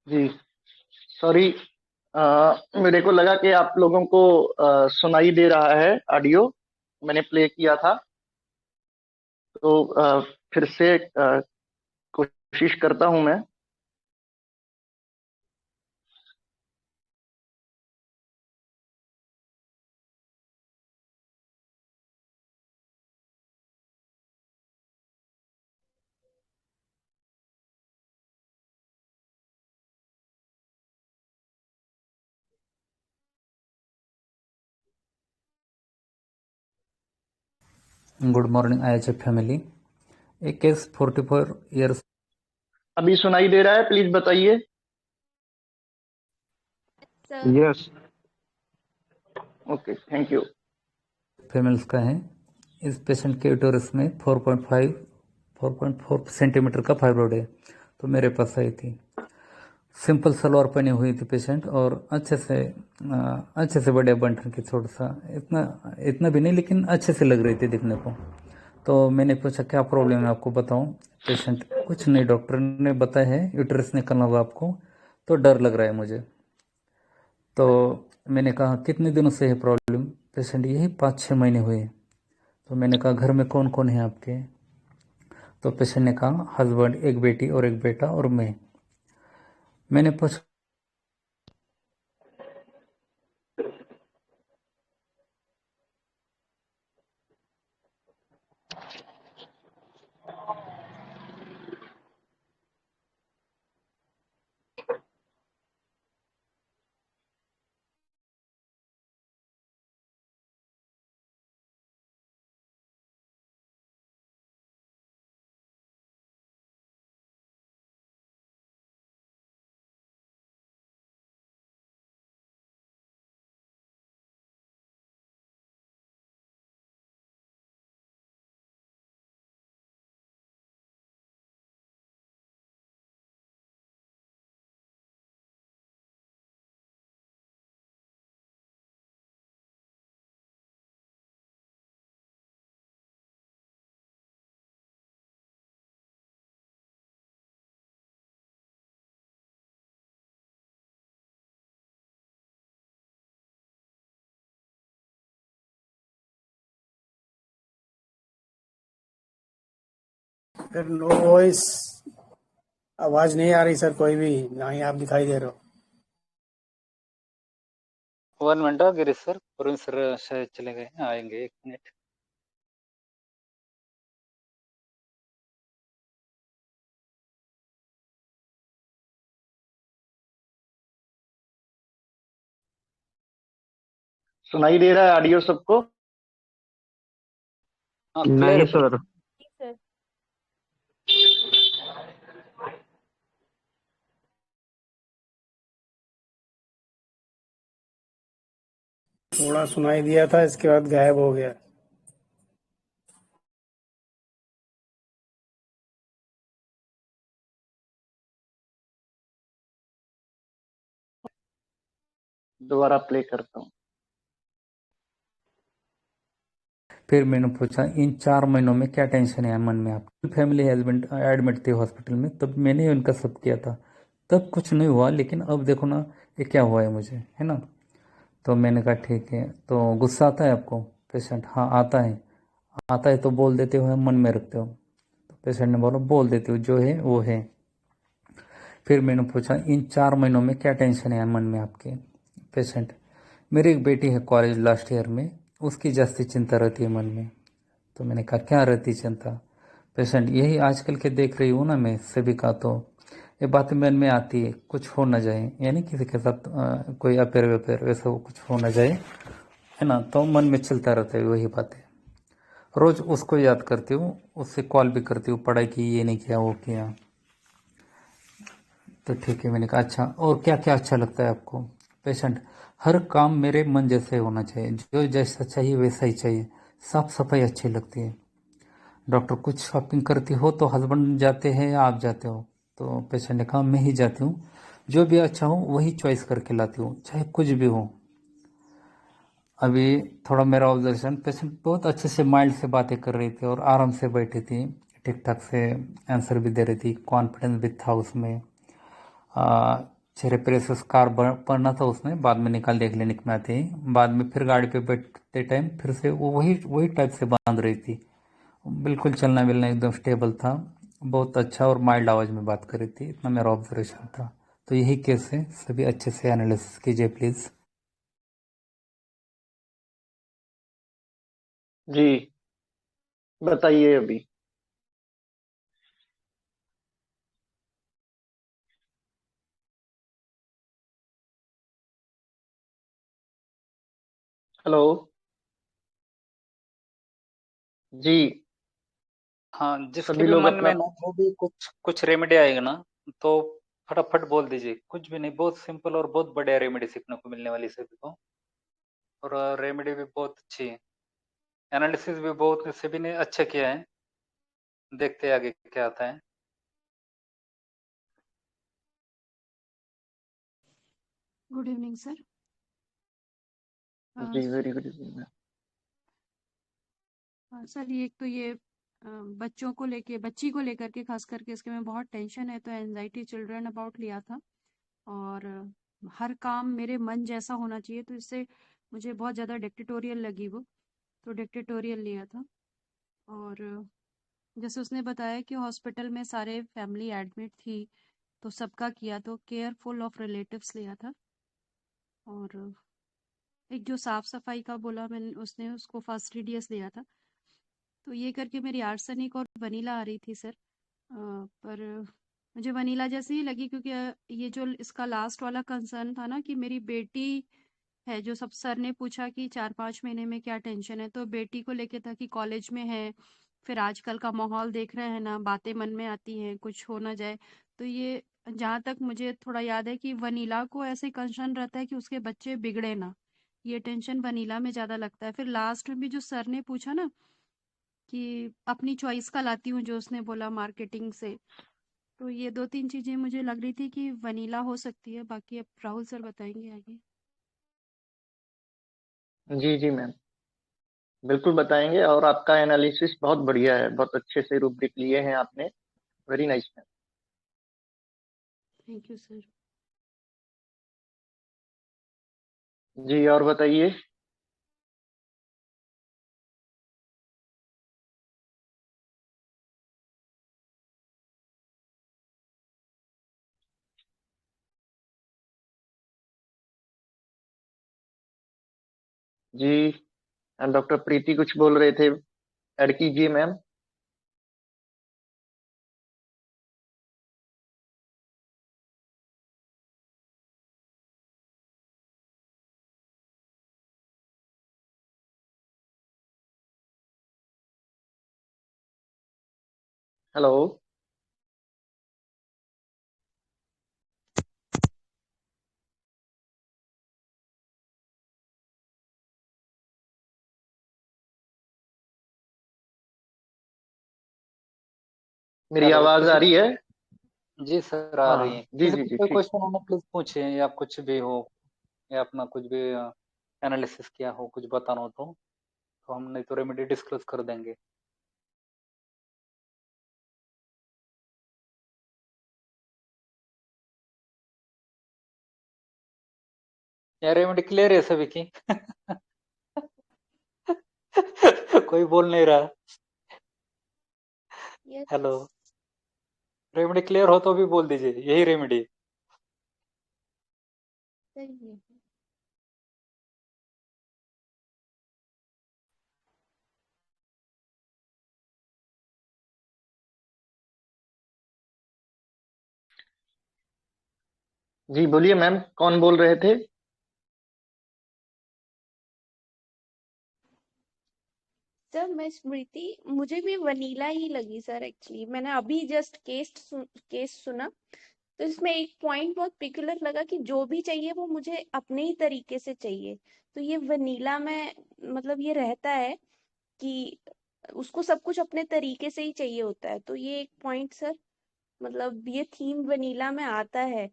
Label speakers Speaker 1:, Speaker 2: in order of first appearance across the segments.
Speaker 1: जी, sorry. मेरे को लगा कि आप लोगों को सुनाई दे रहा है ऑडियो। मैंने प्ले किया था। तो फिर से कोशिश करता हूं मैं।
Speaker 2: Good morning IHF family. एक केस 44 ईयर्स
Speaker 1: अभी सुनाई दे रहा है? प्लीज बताइए।
Speaker 3: Sir.
Speaker 4: Yes.
Speaker 1: Okay, thank you.
Speaker 2: Females का है। इस पेशेंट के यूटेरस में 4.4 सेंटीमीटर का फाइब्रोड है। तो मेरे पास आई थी। सिंपल सलवार पहनी हुई थी पेशेंट, और अच्छे से बढ़िया बंठन की, थोड़ा सा इतना इतना भी नहीं, लेकिन अच्छे से लग रही थी दिखने को। तो मैंने पूछा क्या प्रॉब्लम है आपको, बताऊं। पेशेंट कुछ नहीं, डॉक्टर ने बताया है यूटेरस निकलना होगा आपको, तो डर लग रहा है मुझे। तो मैंने कहा कितने दिनों से है प्रॉब्लम। पेशेंट यही 5-6 महीने हुए। तो मैंने कहा घर में कौन कौन है आपके। तो पेशेंट ने कहा हस्बैंड, एक बेटी और एक बेटा और मैं। मैंने पूछा
Speaker 5: फिर नो वॉइस, आवाज नहीं आ रही सर, कोई भी ना ही आप दिखाई दे रहे हो।
Speaker 2: 1 मिनट गिरीश सर, पूर्ण सर शायद चले गए, आएंगे 1 मिनट।
Speaker 1: सुनाई दे रहा है ऑडियो सबको?
Speaker 2: हाँ, क्लियर
Speaker 4: नहीं
Speaker 2: है
Speaker 4: सर।
Speaker 3: जी सर।
Speaker 5: थोड़ा सुनाई दिया था, इसके बाद गायब हो गया।
Speaker 1: दोबारा प्ले करता हूँ।
Speaker 2: फिर मैंने पूछा इन 4 महीनों में क्या टेंशन है मन में आपकी। फैमिली हस्बैंड एडमिट थे हॉस्पिटल में, तब मैंने उनका सब किया था। तब कुछ नहीं हुआ, लेकिन अब देखो ना ये क्या हुआ है मुझे, है ना। तो मैंने कहा ठीक है। तो गुस्सा आता है आपको। पेशेंट हाँ आता है। आता है तो बोल देते हो या मन में रखते हो। तो पेशेंट ने बोला बोल देते हो, जो है वो है। फिर मैंने पूछा इन 4 महीनों में क्या टेंशन है मन में आपके। पेशेंट मेरी एक बेटी है कॉलेज लास्ट ईयर में, उसकी जास्ती चिंता रहती है मन में। तो मैंने कहा क्या रहती चिंता। पेशेंट यही आजकल के देख रही हूँ ना मैं सभी का, तो ये बात मन में आती है कुछ हो ना जाए, यानी किसी के साथ कोई अफेयर वेफेयर वैसा वो कुछ हो ना जाए, है ना। तो मन में चलता रहता है वही बातें। रोज उसको याद करती हूँ, उससे कॉल भी करती हूँ, पढ़ाई की ये नहीं किया वो किया। तो ठीक है, मैंने कहा अच्छा और क्या क्या अच्छा लगता है आपको। पेशेंट हर काम मेरे मन जैसे होना चाहिए, जो जैसा चाहिए वैसा ही चाहिए। साफ सफाई अच्छी लगती है। डॉक्टर कुछ शॉपिंग करती हो तो हस्बैंड जाते हैं या आप जाते हो। तो पेशेंट ने कहा मैं ही जाती हूँ, जो भी अच्छा हो वही चॉइस करके लाती हूँ, चाहे कुछ भी हो। अभी थोड़ा मेरा ऑब्जर्वेशन, पेशेंट बहुत अच्छे से माइल्ड से बातें कर रही थी और आराम से बैठी थी, ठीक ठाक से आंसर भी दे रही थी, कॉन्फिडेंस भी था उसमें। चेहरे पर ऐसे स्कार पड़ना था उसने, बाद में निकाल दिया क्लिनिक में आते ही। बाद में फिर गाड़ी पे बैठते टाइम फिर से वो वही वही टाइप से बांध रही थी। बिल्कुल चलना मिलना एकदम स्टेबल था, बहुत अच्छा, और माइल्ड आवाज में बात कर रही थी, इतना मेरा ऑब्जर्वेशन था। तो यही केस है, सभी अच्छे से एनालिसिस कीजिए प्लीज।
Speaker 1: जी बताइए अभी। हेलो। जी।
Speaker 2: हाँ, जिसके
Speaker 1: सभी
Speaker 2: भी
Speaker 1: लोग
Speaker 2: मन
Speaker 1: अपना।
Speaker 2: में ना जो भी कुछ कुछ रेमेडी आएगा ना, तो फटाफट बोल दीजिए, कुछ भी नहीं, बहुत सिंपल और बहुत बढ़िया रेमेडी सीखने को मिलने वाली सभी को। और रेमेडी भी बहुत अच्छी है, एनालिसिस भी बहुत सभी ने अच्छा किया है। देखते हैं आगे क्या आता है।
Speaker 3: Good evening sir.
Speaker 1: जी वेरी गुड इवनिंग।
Speaker 3: सर ये एक तो ये बच्चों को लेके बच्ची को लेकर के खास करके इसके में बहुत टेंशन है, तो एनजाइटी चिल्ड्रन अबाउट लिया था। और हर काम मेरे मन जैसा होना चाहिए, तो इससे मुझे बहुत ज़्यादा डिक्टेटोरियल लगी वो, तो डिक्टेटोरियल लिया था। और जैसे उसने बताया कि हॉस्पिटल में सारे फैमिली एडमिट थी, तो सबका किया, तो केयरफुल ऑफ रिलेटिव्स लिया था। और एक जो साफ सफाई का बोला मैंने, उसने उसको फर्स्ट टीडीएस लिया था। तो ये करके मेरी आर्सेनिक और वनीला आ रही थी सर। पर मुझे वनीला जैसी ही लगी, क्योंकि ये जो इसका लास्ट वाला कंसर्न था ना कि मेरी बेटी है, जो सब सर ने पूछा कि 4-5 महीने में क्या टेंशन है, तो बेटी को लेके था कि कॉलेज में है, फिर आजकल का माहौल देख रहे हैं ना, बातें मन में आती हैं, कुछ हो ना जाए। तो ये जहाँ तक मुझे थोड़ा याद है कि वनीला को ऐसे कंसर्न रहता है कि उसके बच्चे बिगड़े ना, ये टेंशन वनीला में ज्यादा लगता है। फिर लास्ट में भी जो सर ने पूछा ना कि अपनी चॉइस का लाती हूँ, जो उसने बोला मार्केटिंग से, तो ये 2-3 चीजें मुझे लग रही थी कि वनीला हो सकती है। बाकी अब राहुल सर बताएंगे आगे।
Speaker 1: जी जी मैम, बिल्कुल बताएंगे। और आपका एनालिसिस बहुत बढ़िया है, बहुत अच्छे से रूब्रिक लिए हैं आपने। Very nice ma'am.
Speaker 3: Thank you sir.
Speaker 1: जी और बताइए। जी डॉक्टर प्रीति कुछ बोल रहे थे, ऐड कीजिए मैम। हेलो। मेरी
Speaker 2: हेलो,
Speaker 1: आवाज आ
Speaker 2: किसी
Speaker 1: रही है?
Speaker 2: जी सर आ रही है,
Speaker 1: हाँ जी
Speaker 2: किसी
Speaker 1: जी
Speaker 2: को
Speaker 1: जी
Speaker 2: कोई
Speaker 1: ठीक।
Speaker 2: क्वेश्चन हो ना प्लीज पूछिए, या कुछ भी हो, या अपना कुछ भी एनालिसिस किया हो, कुछ बताना हो तो हम नहीं तो रेमेडी डिस्कस कर देंगे। या रेमेडी क्लियर है सभी की? कोई बोल नहीं रहा।
Speaker 3: यस
Speaker 2: हेलो, रेमेडी क्लियर हो तो भी बोल दीजिए, यही रेमेडी।
Speaker 3: सही है।
Speaker 1: जी बोलिए मैम, कौन बोल रहे थे?
Speaker 3: सर मैं स्मृति, मुझे भी वनीला ही लगी सर। एक्चुअली मैंने अभी जस्ट केस सुना, तो इसमें एक पॉइंट बहुत पिकुलर लगा कि जो भी चाहिए वो मुझे अपने ही तरीके से चाहिए। तो ये वनीला में मतलब ये रहता है कि उसको सब कुछ अपने तरीके से ही चाहिए होता है। तो ये एक पॉइंट सर, मतलब ये थीम वनीला में आता है,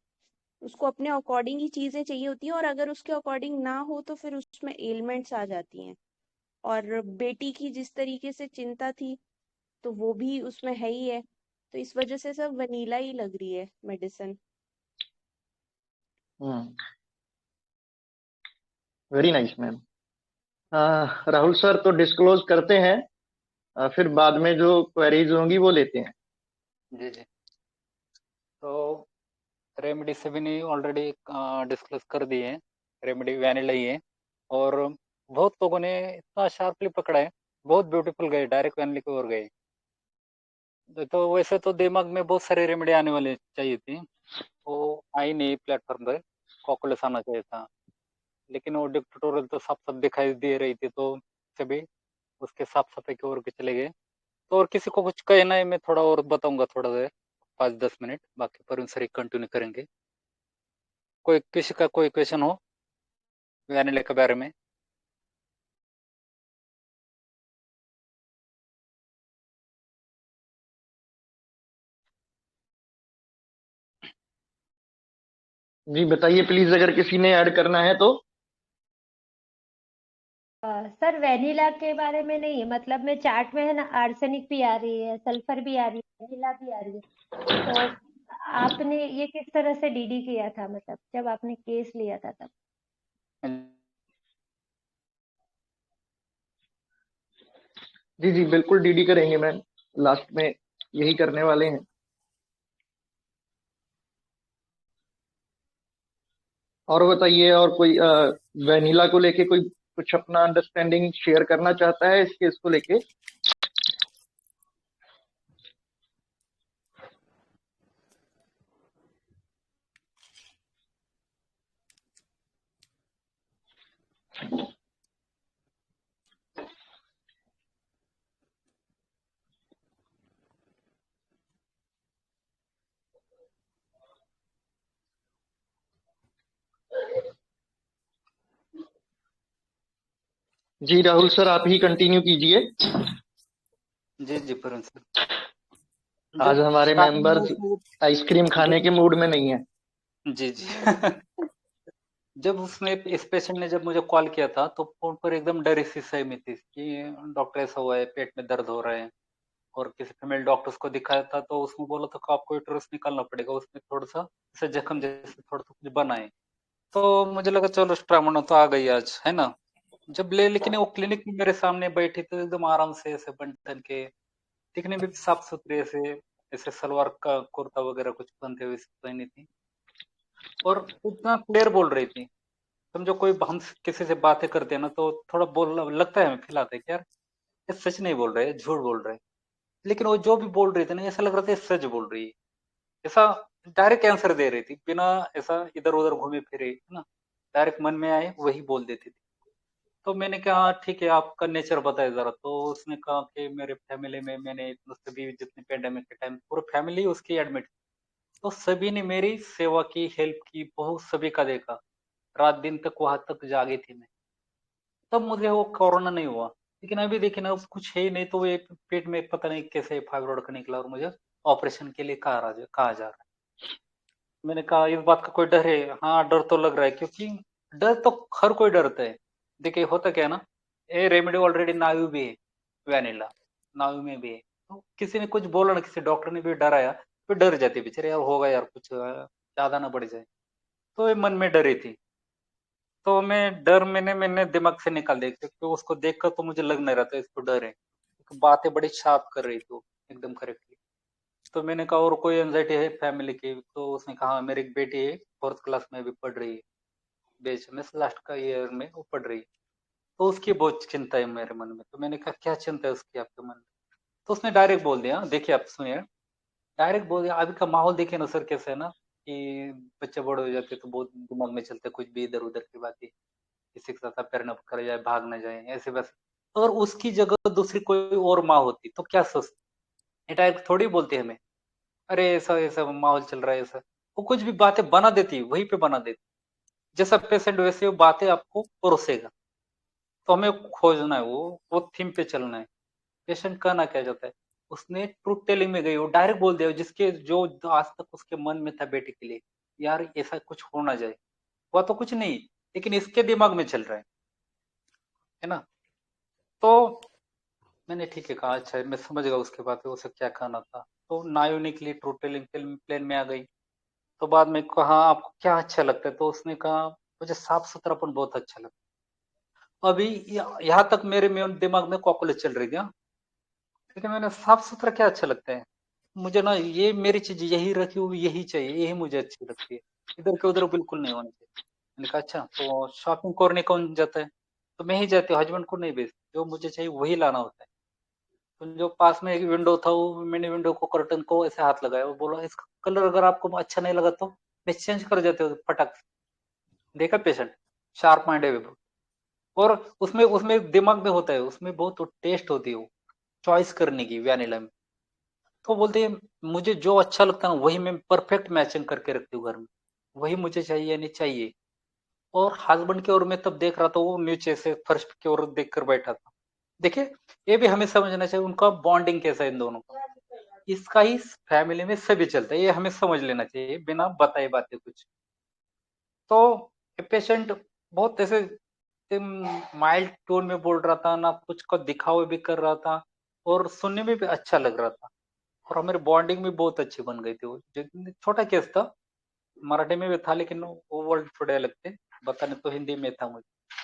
Speaker 3: उसको अपने अकॉर्डिंग ही चीजें चाहिए होती हैं, और अगर उसके अकॉर्डिंग ना हो तो फिर उसमें एलिमेंट्स आ जाती हैं। और बेटी की जिस तरीके से चिंता थी, तो वो भी उसमें है ही है। तो इस वजह से सब वनीला ही लग रही है medicine.
Speaker 1: Hmm. Very nice ma'am. Rahul sir तो डिस्क्लोज करते हैं, फिर बाद में जो क्वेरीज होंगी वो लेते हैं।
Speaker 2: जी जी। तो रेमेडी से भी नहीं ऑलरेडी डिस्कस कर दिए हैं, रेमेडी वैनिला ही है। और बहुत लोगों ने इतना शार्पली पकड़ा है, बहुत ब्यूटीफुल गए, डायरेक्ट वैनिला की ओर गए। तो वैसे तो दिमाग में बहुत सारी रेमेडी आने वाली चाहिए थी, वो आई नहीं प्लेटफॉर्म पर, कॉकुलस आना चाहिए था। लेकिन वो डिक्टेटोरियल तो साफ साफ दिखाई दे रही थी, तो सभी उसके साफ सफाई की ओर के चले गए। तो और किसी को कुछ कहना है, मैं थोड़ा और बताऊंगा थोड़ा देर, 5-10 मिनट, बाकी पर सर कंटिन्यू करेंगे। कोई किसी का कोई क्वेश्चन हो वैनिला के बारे में?
Speaker 1: जी बताइए प्लीज, अगर किसी ने ऐड करना है तो।
Speaker 4: सर वेनिला के बारे में नहीं है, मतलब में चार्ट में है ना, आर्सेनिक भी आ रही है, सल्फर भी आ रही है, वेनिला भी आ रही है। तो आपने ये किस तरह से डीडी किया था, मतलब जब आपने केस लिया था तब?
Speaker 1: जी जी बिल्कुल डीडी करेंगे मैम, लास्ट में यही करने वाले हैं। और बताइए, और कोई वेनिला को लेके कोई कुछ अपना अंडरस्टैंडिंग शेयर करना चाहता है इस केस को लेके? जी राहुल सर, आप ही कंटिन्यू कीजिए।
Speaker 2: जी जी परम सर।
Speaker 1: आज
Speaker 2: जब
Speaker 1: हमारे
Speaker 2: स्टार्टिंग में
Speaker 1: मेंबर्स आइसक्रीम खाने के मूड में नहीं है।
Speaker 2: जी जी जब उसने इस पेशेंट ने जब मुझे कॉल किया था, तो फोन पर एकदम डरी सी सहमी थी कि डॉक्टर ऐसा हुआ है, पेट में दर्द हो रहा है। और किसी फीमेल डॉक्टर्स को दिखाया था, तो उसने बोला था कि आपको यूट्रस निकालना पड़ेगा, उसमें थोड़ा सा जैसे जख्म जैसे थोड़ा सा कुछ बना है। तो मुझे लगा चलो स्ट्रामोना तो आ गई आज, है ना। जब ले लेकिन वो क्लिनिक में मेरे सामने बैठी तो एकदम आराम से ऐसे बन ठन के, दिखने में भी साफ सुथरी, ऐसे ऐसे सलवार का कुर्ता वगैरह कुछ पहनते हुए पहनी थी, और इतना क्लियर बोल रही थी। समझो कोई हम किसी से बातें करते हैं ना, तो थोड़ा बोल लगता है, हमें फील आता है कि यार ये सच नहीं बोल रहे, झूठ बोल रहे। लेकिन वो जो भी बोल रही थी ना, ऐसा लग रहा था ये सच बोल रही है, ऐसा डायरेक्ट आंसर दे रही थी, बिना ऐसा इधर उधर घूमे फिरे, है ना। डायरेक्ट मन में आए वही बोल देती थी। तो मैंने कहा "हाँ, ठीक है, आपका नेचर बताए जरा"। तो उसने कहा कि मेरे फैमिली में मैंने सभी जितने पेंडेमिक के टाइम पूरी फैमिली उसकी एडमिट, तो सभी ने मेरी सेवा की, हेल्प की, बहुत सभी का देखा, रात दिन तक वहां तक जागी थी मैं। तब मुझे वो कोरोना नहीं हुआ। लेकिन अभी देखिए ना, कुछ है ही नहीं, तो वो एक पेट में पता नहीं कैसे फाइब्रोइड का निकला, और मुझे ऑपरेशन के लिए कहा जा रहा है। मैंने कहा इस बात का कोई डर है? हाँ डर तो लग रहा है, क्योंकि डर तो हर कोई डरता है। देखिए होता क्या है ना, ये रेमेडी ऑलरेडी नायु भी है, वेनिला नायु में भी है। तो किसी ने कुछ बोला ना, किसी डॉक्टर ने भी डराया, तो डर जाती है बेचारे, यार होगा यार कुछ ज्यादा ना बढ़ जाए। तो ये मन में डरी थी। तो मैं डर मैंने मैंने दिमाग से निकाल दिया, क्योंकि उसको देखकर तो मुझे लग नहीं रहा था इसको डर है, क्योंकि बातें बड़ी शार्प कर रही थी वो, एकदम करेक्टली। तो मैंने कहा और कोई एंजाइटी है फैमिली की? तो उसने कहा "हाँ, मेरी एक बेटी है, 4th क्लास में भी पढ़ रही है, BHMS लास्ट का ईयर में वो पढ़ रही है, तो उसकी बहुत चिंता है मेरे मन में"। तो मैंने कहा क्या चिंता है उसकी आपके मन में? तो उसने डायरेक्ट बोल दिया, देखिए आप सुनिए, डायरेक्ट बोल दिया, अभी का माहौल देखिए ना सर कैसे है ना, कि बच्चे बड़े हो जाते तो बहुत दिमाग में चलते कुछ भी इधर उधर की बातें, किसी के साथ अफेयर न कर जाए, भाग न जाए, ऐसे वैसे। अगर उसकी जगह दूसरी कोई और माँ होती तो क्या सोचती? ये डायरेक्ट थोड़ी बोलती हमें, अरे ऐसा ऐसा माहौल चल रहा है ऐसा। वो कुछ भी बातें बना देती, वहीं पे बना देती, जैसा पेशेंट वैसे वो बातें आपको परोसेगा। तो हमें खोजना है, वो थीम पे चलना है। पेशेंट कहना क्या चाहता है, उसने ट्रूथ टेलिंग में गई, वो डायरेक्ट बोल दिया जिसके जो आज तक उसके मन में था बेटे के लिए, यार ऐसा कुछ हो ना जाए। हुआ तो कुछ नहीं, लेकिन इसके दिमाग में चल रहा है ना। तो मैंने ठीक है कहा, अच्छा मैं समझ गया उसके बाद उसे क्या कहना था। तो नायोनिकली ट्रूथ टेलिंग प्लेन में आ गई। तो बाद में कहा आपको क्या अच्छा लगता है, तो उसने कहा मुझे साफ सुथरापन बहुत अच्छा लगता है। अभी यहाँ तक मेरे में दिमाग में कॉकरोच चल रही थी, हाँ। लेकिन मैंने साफ सुथरा क्या अच्छा लगता है, मुझे ना ये मेरी चीज यही रखी हुई यही चाहिए, यही मुझे अच्छी लगती है, इधर के उधर बिल्कुल नहीं होनी चाहिए। मैंने कहा अच्छा, तो शॉपिंग करने कौन जाता है, तो मैं ही जाती हूँ, हस्बैंड को नहीं भेजती, जो मुझे चाहिए वही लाना होता है। तो जो पास में एक विंडो था, वो मैंने विंडो को कर्टन को ऐसे हाथ लगाया, वो बोला इसका कलर अगर आपको अच्छा नहीं लगा तो मैं चेंज कर देते हो फटक से। देखा पेशेंट शार्प माइंड है वो। और उसमें उसमें दिमाग में होता है, उसमें बहुत टेस्ट होती है वो, चॉइस करने की वैनिला में। तो बोलते हैं मुझे जो अच्छा लगता है ना वही मैं परफेक्ट मैचिंग करके रखती हूँ घर में, वही मुझे चाहिए नहीं चाहिए। और हस्बैंड की ओर मैं तब देख रहा था, वो नीचे से फर्श की ओर देख कर बैठा था। देखिए, ये भी हमें समझना चाहिए उनका बॉन्डिंग कैसा है इन दोनों का। इसका ही फैमिली में सभी चलता है, ये हमें समझ लेना चाहिए बिना बताए बातें कुछ। तो पेशेंट बहुत ऐसे माइल्ड टोन में बोल रहा था ना, कुछ को दिखावे भी कर रहा था, और सुनने में भी अच्छा लग रहा था। और हमारी बॉन्डिंग भी बहुत अच्छी बन गई थी। वो छोटा केस था, मराठी में भी था, लेकिन वो वर्ड थोड़े अलग थे, बताने तो हिंदी में था मुझे।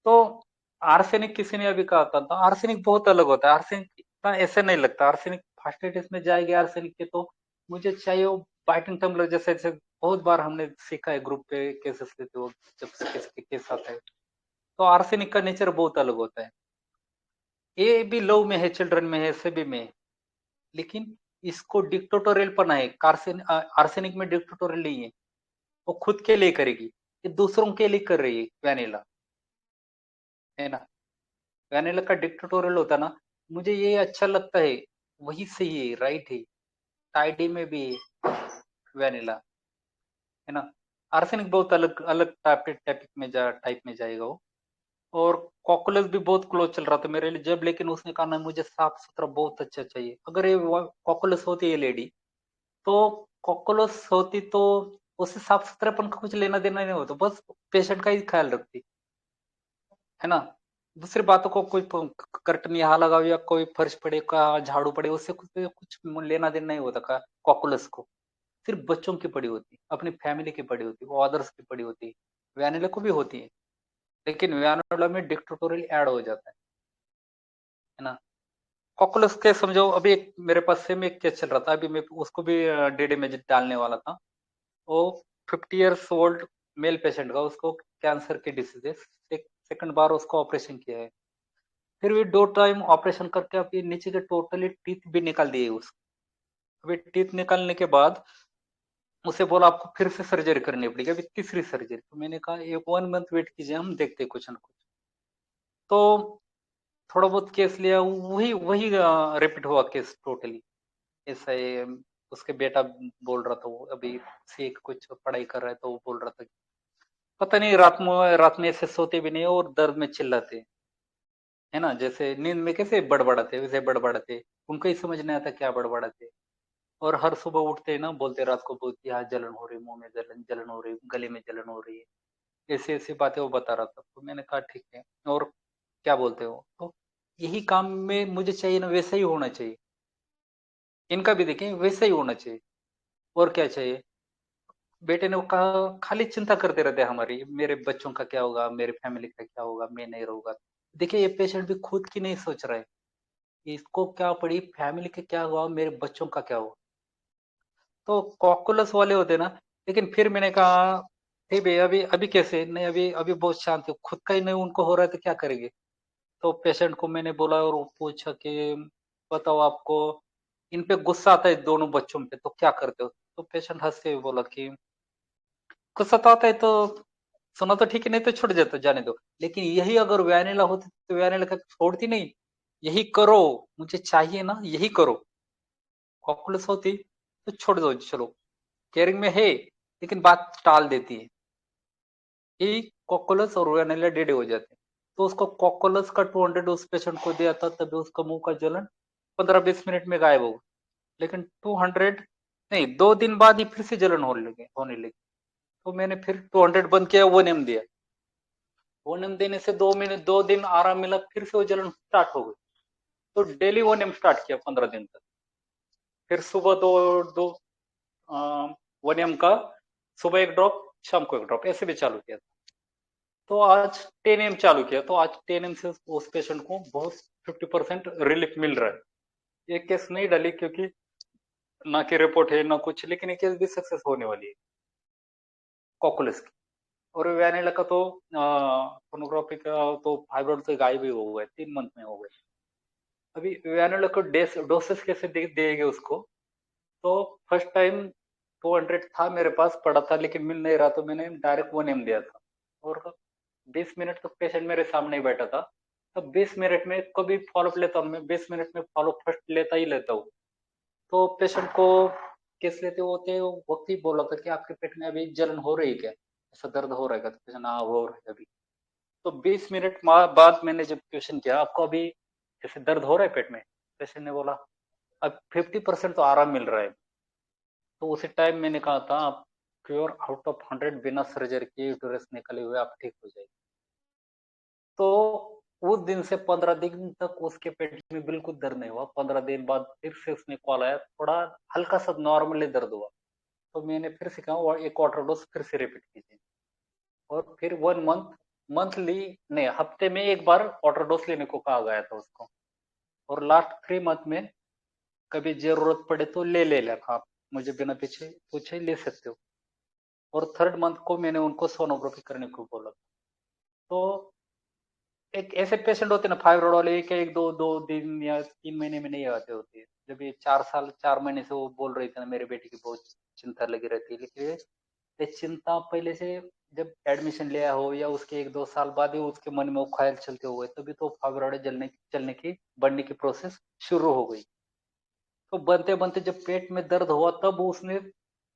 Speaker 2: तो आर्सेनिक किसी ने अभी कहा था आर्सेनिक बहुत अलग होता है, आर्सेनिक इतना ऐसे नहीं लगता। आर्सेनिक फास्टिटिस में जाएगी आर्सेनिक के, तो मुझे चाहिए वो बाइटिंग टम्बलर जैसे जैसे बहुत बार हमने सीखा है, ग्रुप पे केसेस लेते हो जब किसके केस आता है। तो आर्सेनिक का नेचर बहुत अलग होता है। ये भी लव में है, चिल्ड्रन में है, सभी में है। लेकिन इसको डिक्टेटोरियल पना है, आर्सेनिक में डिक्टेटोरियल नहीं है। वो खुद के लिए करेगी, ये दूसरों के लिए कर रही है वैनिला, है ना। वैनिला का डिक्टेटोरियल होता ना, मुझे ये अच्छा लगता है, वही सही है, राइट है। टाइडी में भी वैनिला, है ना। आर्सेनिक बहुत अलग अलग टाइप में जाएगा वो। और कॉकुलस भी बहुत क्लोज चल रहा था मेरे लिए जब, लेकिन उसने कहा ना मुझे साफ सुथरा बहुत अच्छा चाहिए। अगर ये कॉकुलस होती है लेडी, तो कॉकुलस होती तो उससे साफ सुथरापन का कुछ लेना देना नहीं होता, बस पेशेंट का ही ख्याल रखती, है ना। दूसरी बातों को कोई कर्टन यहाँ लगाओ या कोई फर्श पड़े का झाड़ू पड़े, उससे कुछ कुछ लेना देना नहीं होता का कॉकुलस को। सिर्फ बच्चों की पड़ी होती, अपनी फैमिली की पड़ी होती, वो अदर्स की पड़ी होती। वैनिला को भी होती है, लेकिन वैनिला में डिक्टेटोरियल ऐड हो जाता है ना। कॉकुलस के समझो, अभी एक मेरे पास सेम एक केस चल रहा था, अभी मैं उसको भी डीडी में डालने वाला था। वो 50 ईयर्स ओल्ड मेल पेशेंट का, उसको कैंसर की डिसीज है, सेकंड बार उसको ऑपरेशन किया है। फिर भी 2 टाइम ऑपरेशन करके अभी नीचे के टोटली टीथ भी निकाल दिए उसको। अभी टीथ निकालने के बाद उसे बोला आपको फिर से सर्जरी करनी पड़ेगी, अभी तीसरी सर्जरी। तो मैंने कहा एक 1 मंथ वेट कीजिए, हम देखते हैं कुछ ना कुछ। तो थोड़ा बहुत केस लिया, वही वही रिपीट हुआ केस टोटली। ऐसा है, उसके बेटा बोल रहा था, वो अभी सीख कुछ पढ़ाई कर रहा है, तो वो बोल रहा था कि पता नहीं रात में ऐसे सोते भी नहीं और दर्द में चिल्लाते, है ना। जैसे नींद में कैसे बड़बड़ाते वैसे बड़बड़ाते, उनको ही समझ नहीं आता क्या बड़बड़ाते। और हर सुबह उठते हैं ना, बोलते रात को बहुत यहाँ जलन हो रही, मुंह में जलन जलन हो रही, गले में जलन हो रही है, ऐसी ऐसी बातें वो बता रहा था। तो मैंने कहा ठीक है, और क्या बोलते हो, तो यही काम में मुझे चाहिए ना, वैसा ही होना चाहिए। इनका भी देखें वैसा ही होना चाहिए, और क्या चाहिए। बेटे ने कहा खाली चिंता करते रहते हैं हमारी, मेरे बच्चों का क्या होगा, मेरे फैमिली का क्या होगा, मैं नहीं रहूंगा। देखिए ये पेशेंट भी खुद की नहीं सोच रहा है, इसको क्या पड़ी, फैमिली के क्या हुआ, मेरे बच्चों का क्या हुआ। तो कॉकुलस वाले होते ना। लेकिन फिर मैंने कहा ठीक है, अभी अभी कैसे नहीं, अभी अभी बहुत शांत है, खुद का ही नहीं उनको हो रहा है तो क्या करेंगे। तो पेशेंट को मैंने बोला और वो पूछा कि बताओ आपको इन पे गुस्सा आता है दोनों बच्चों पे, तो क्या करते हो। तो पेशेंट हंसते हुए बोला कि गुस्सा तो आता है, तो सुना तो ठीक है, नहीं तो छूट जाता, जाने दो। लेकिन यही अगर वैनिला होती तो वैनिला का छोड़ती नहीं, यही करो, मुझे चाहिए ना, यही करो। कॉकुलस होती तो छोड़ दो, चलो केयरिंग में है, लेकिन बात टाल देती है। यही कॉकुलस और वैनिला डेडे हो जाते हैं। तो उसको कॉकुलस का 200 उस पेशेंट को दिया था, तभी उसका मुंह का जलन 15-20 मिनट में गायब हो गया। लेकिन 200 नहीं, 2 दिन बाद ही फिर से जलन होने लगी। तो मैंने फिर 200 बंद किया, वो नेम दिया। वो नेम देने से 2 महीने 2 दिन आराम मिला, फिर से वो जलन स्टार्ट हो गई। तो डेली वो नेम स्टार्ट किया 15 दिन तक। फिर सुबह दो दो 1 ml का सुबह 1 ड्रॉप, शाम को 1 ड्रॉप, ऐसे भी चालू किया था। तो आज 10 ml चालू किया, तो आज 10 ml से उस पेशेंट को बहुत 50% रिलीफ मिल रहा है। ये केस नहीं डाली क्योंकि ना कि रिपोर्ट है ना कुछ, लेकिन ये केस भी सक्सेस होने वाली है कॉकुलस की। और वैनिला का तो सोनोग्राफी का तो फाइब्रोइड तो गायब ही हो गए, 3 मंथ में हो गए। अभी वैनिला को डोसेस कैसे देंगे उसको, तो फर्स्ट टाइम 200 था मेरे पास पड़ा था, लेकिन मिल नहीं रहा, तो मैंने डायरेक्ट 1 ml दिया था। और 20 मिनट तक पेशेंट मेरे सामने ही बैठा था। तब 20 मिनट में कभी फॉलोअप लेता हूँ मैं, 20 मिनट में फॉलोअप फर्स्ट लेता ही लेता हूँ। तो पेशेंट को केस लेते होते वक्त ही बोला था कि आपके पेट में अभी जलन हो रही है क्या, ऐसा दर्द हो रहा है क्या? तो पेशेंट हाँ हो रहा है अभी। तो 20 मिनट बाद मैंने जब क्वेश्चन किया, आपको अभी जैसे दर्द हो रहा है पेट में, पेशेंट ने बोला अब 50% तो आराम मिल रहा है। तो उसी टाइम मैंने कहा था आप क्योर आउट ऑफ 100 बिना सर्जरी के यूटेरस निकले हुए आप ठीक हो जाएगी। तो उस दिन से 15 दिन तक उसके पेट में बिल्कुल दर्द नहीं हुआ। 15 दिन बाद फिर से उसने कॉल आया, थोड़ा हल्का सा नॉर्मली दर्द हुआ, तो मैंने फिर से कहा और एक वाटर डोज फिर से रिपीट कीजिए। और फिर 1 मंथ मंथली नहीं, हफ्ते में एक बार वाटर डोज लेने को कहा गया था उसको। और लास्ट 3 मंथ में कभी जरूरत पड़े तो ले लेना आप, मुझे बिना पीछे पूछे ले सकते हो। और 3rd मंथ को मैंने उनको सोनोग्राफी करने को बोला। तो एक ऐसे पेशेंट होते हैं ना फाइब्रोइड वाले, एक दो दो दिन या 3 महीने में नहीं आते होते। जब ये 4 महीने से वो बोल रही थी ना मेरी बेटी की बहुत चिंता लगी रहती है, लेकिन ये चिंता पहले से जब एडमिशन लिया हो या उसके 1-2 साल बाद ही उसके मन में वो ख्याल चलते हुए, तभी तो फाइब्रोइड चलने की बढ़ने की प्रोसेस शुरू हो गई। तो बनते बनते जब पेट में दर्द हुआ तब उसने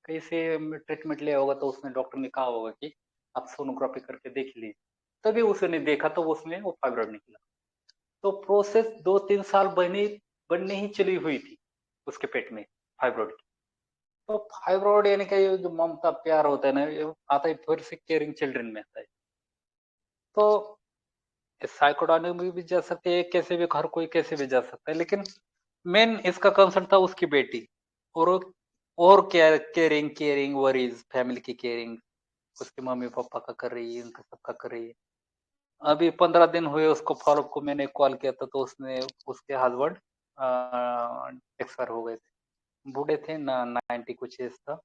Speaker 2: कैसे ट्रीटमेंट लिया होगा, तो उसने डॉक्टर ने कहा होगा कि आप सोनोग्राफी करके देख लीजिए, तभी उसने देखा तो उसमें वो फाइब्रोइड निकला। तो प्रोसेस 2-3 साल बनने ही चली हुई थी उसके पेट में फाइब्रोइड की। तो फाइब्रोइड यानी कि ये जो ममता प्यार होता है ना, ये आता है फिर से केयरिंग चिल्ड्रन में आता है। तो साइकोडायनेमिक में भी जा सकते हैं, कैसे भी हर कोई कैसे भी जा सकता है, लेकिन मेन इसका कंसर्न था उसकी बेटी। और क्या केयरिंग केयरिंग वरीज, फैमिली की केयरिंग उसके मम्मी पापा का कर रही है, उनका सबका कर रही है। अभी 15 दिन हुए उसको फॉलोअप को मैंने कॉल किया था, तो उसने उसके हस्बैंड एक्सपायर हो गए थे, बूढ़े थे ना, 90 कुछ एज था।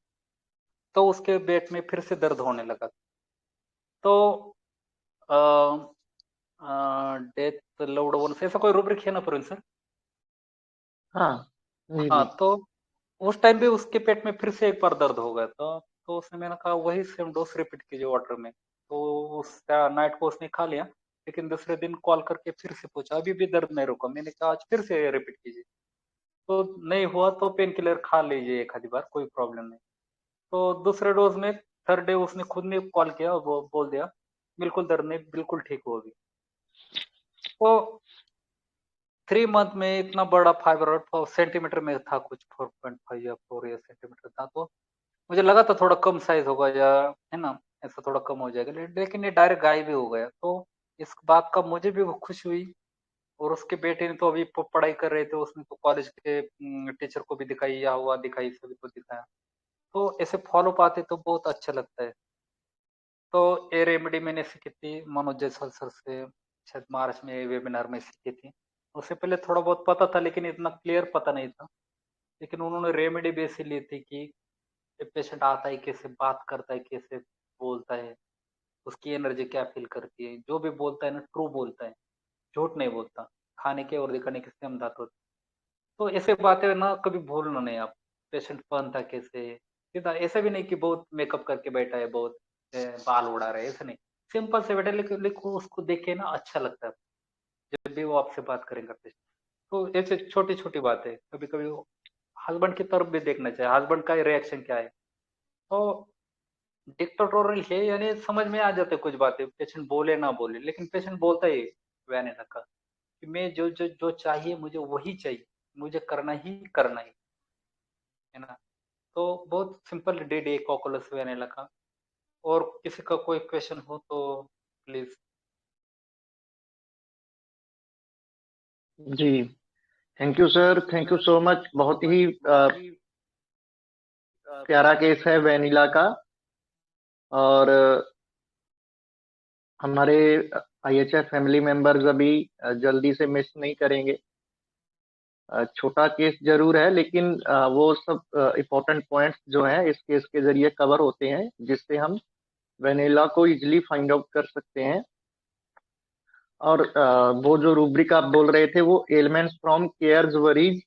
Speaker 2: तो उसके पेट में फिर से दर्द होने लगा। तो डेथ लव्ड वन ऐसा कोई रूब्रिक है ना प्रवीण सर?
Speaker 1: हाँ जी
Speaker 2: हाँ,
Speaker 1: जी।
Speaker 2: तो उस टाइम भी उसके पेट में फिर से एक बार दर्द हो गया था। तो उसने मैंने कहा वही सेम डोज रिपीट कीजिए वाटर में। तो उस नाइट को उसने खा लिया, लेकिन दूसरे दिन कॉल करके फिर से पूछा अभी भी दर्द नहीं रुका। मैंने कहा आज फिर से रिपीट कीजिए। तो नहीं हुआ तो पेन किलर खा लीजिए एक आधी बार, कोई प्रॉब्लम नहीं। तो दूसरे डोज में 3rd डे उसने खुद ने कॉल किया और वो बोल दिया बिल्कुल दर्द नहीं, बिल्कुल ठीक हो अभी। तो 3 मंथ में इतना बड़ा फाइब्रोइड सेंटीमीटर में था, कुछ 4.5 या 4 या सेंटीमीटर था। तो मुझे लगा था थोड़ा कम साइज होगा या है ना, ऐसा थोड़ा कम हो जाएगा, लेकिन ये डायरेक्ट गायब ही हो गया। तो इस बात का मुझे भी खुशी हुई। और उसके बेटे ने तो अभी पढ़ाई कर रहे थे, उसने तो कॉलेज के टीचर को भी दिखाई या हुआ दिखाई, सभी को दिखाया। तो ऐसे फॉलो पाते तो बहुत अच्छा लगता है। तो ये रेमेडी मैंने सीखी थी मनोज जायसवाल सर से, शायद मार्च में वेबिनार में सीखी थी। उससे पहले थोड़ा बहुत पता था, लेकिन इतना क्लियर पता नहीं था। लेकिन उन्होंने रेमेडी भी ऐसी ली थी कि पेशेंट आता है कैसे बात करता है, कैसे बोलता है, उसकी एनर्जी क्या फील करती है, जो भी बोलता है ना ट्रू बोलता है, झूठ नहीं बोलता, खाने के और दिखाने के सेम दांत होते। तो ऐसे बातें ना कभी भूलना नहीं आप। पेशेंट पहनता कैसे, सीधा ऐसा भी नहीं कि बहुत मेकअप करके बैठा है, बहुत बाल उड़ा रहे है, ऐसा नहीं। सिंपल से बैठा, लेकिन उसको देख के ना अच्छा लगता है जब भी वो आपसे बात करेंगे पेशेंट। तो ऐसे छोटी छोटी बातें कभी कभी हस्बैंड की तरफ भी देखना चाहिए, हस्बैंड का रिएक्शन क्या है। तो डिक्टेटोरियल है, यानी समझ में आ जाते कुछ बातें, पेशेंट बोले ना बोले, लेकिन पेशेंट बोलता ही वैनिला का कि मैं जो चाहिए मुझे वही चाहिए, मुझे करना ही है ना। तो बहुत सिंपल डेड एक कॉकुलस वैनिला का। और किसी का कोई क्वेश्चन हो तो प्लीज।
Speaker 1: जी thank you sir, thank you so much. बहुत ही प्यारा केस है वेनिला का। और हमारे आईएचएफ फैमिली मेंबर्स अभी जल्दी से मिस नहीं करेंगे। छोटा केस जरूर है, लेकिन वो सब इम्पोर्टेंट पॉइंट्स जो हैं इस केस के जरिए कवर होते हैं, जिससे हम वेनिला को इजिली फाइंड आउट कर सकते हैं। और वो जो रूब्रिक आप बोल रहे थे, वो elements from cares worries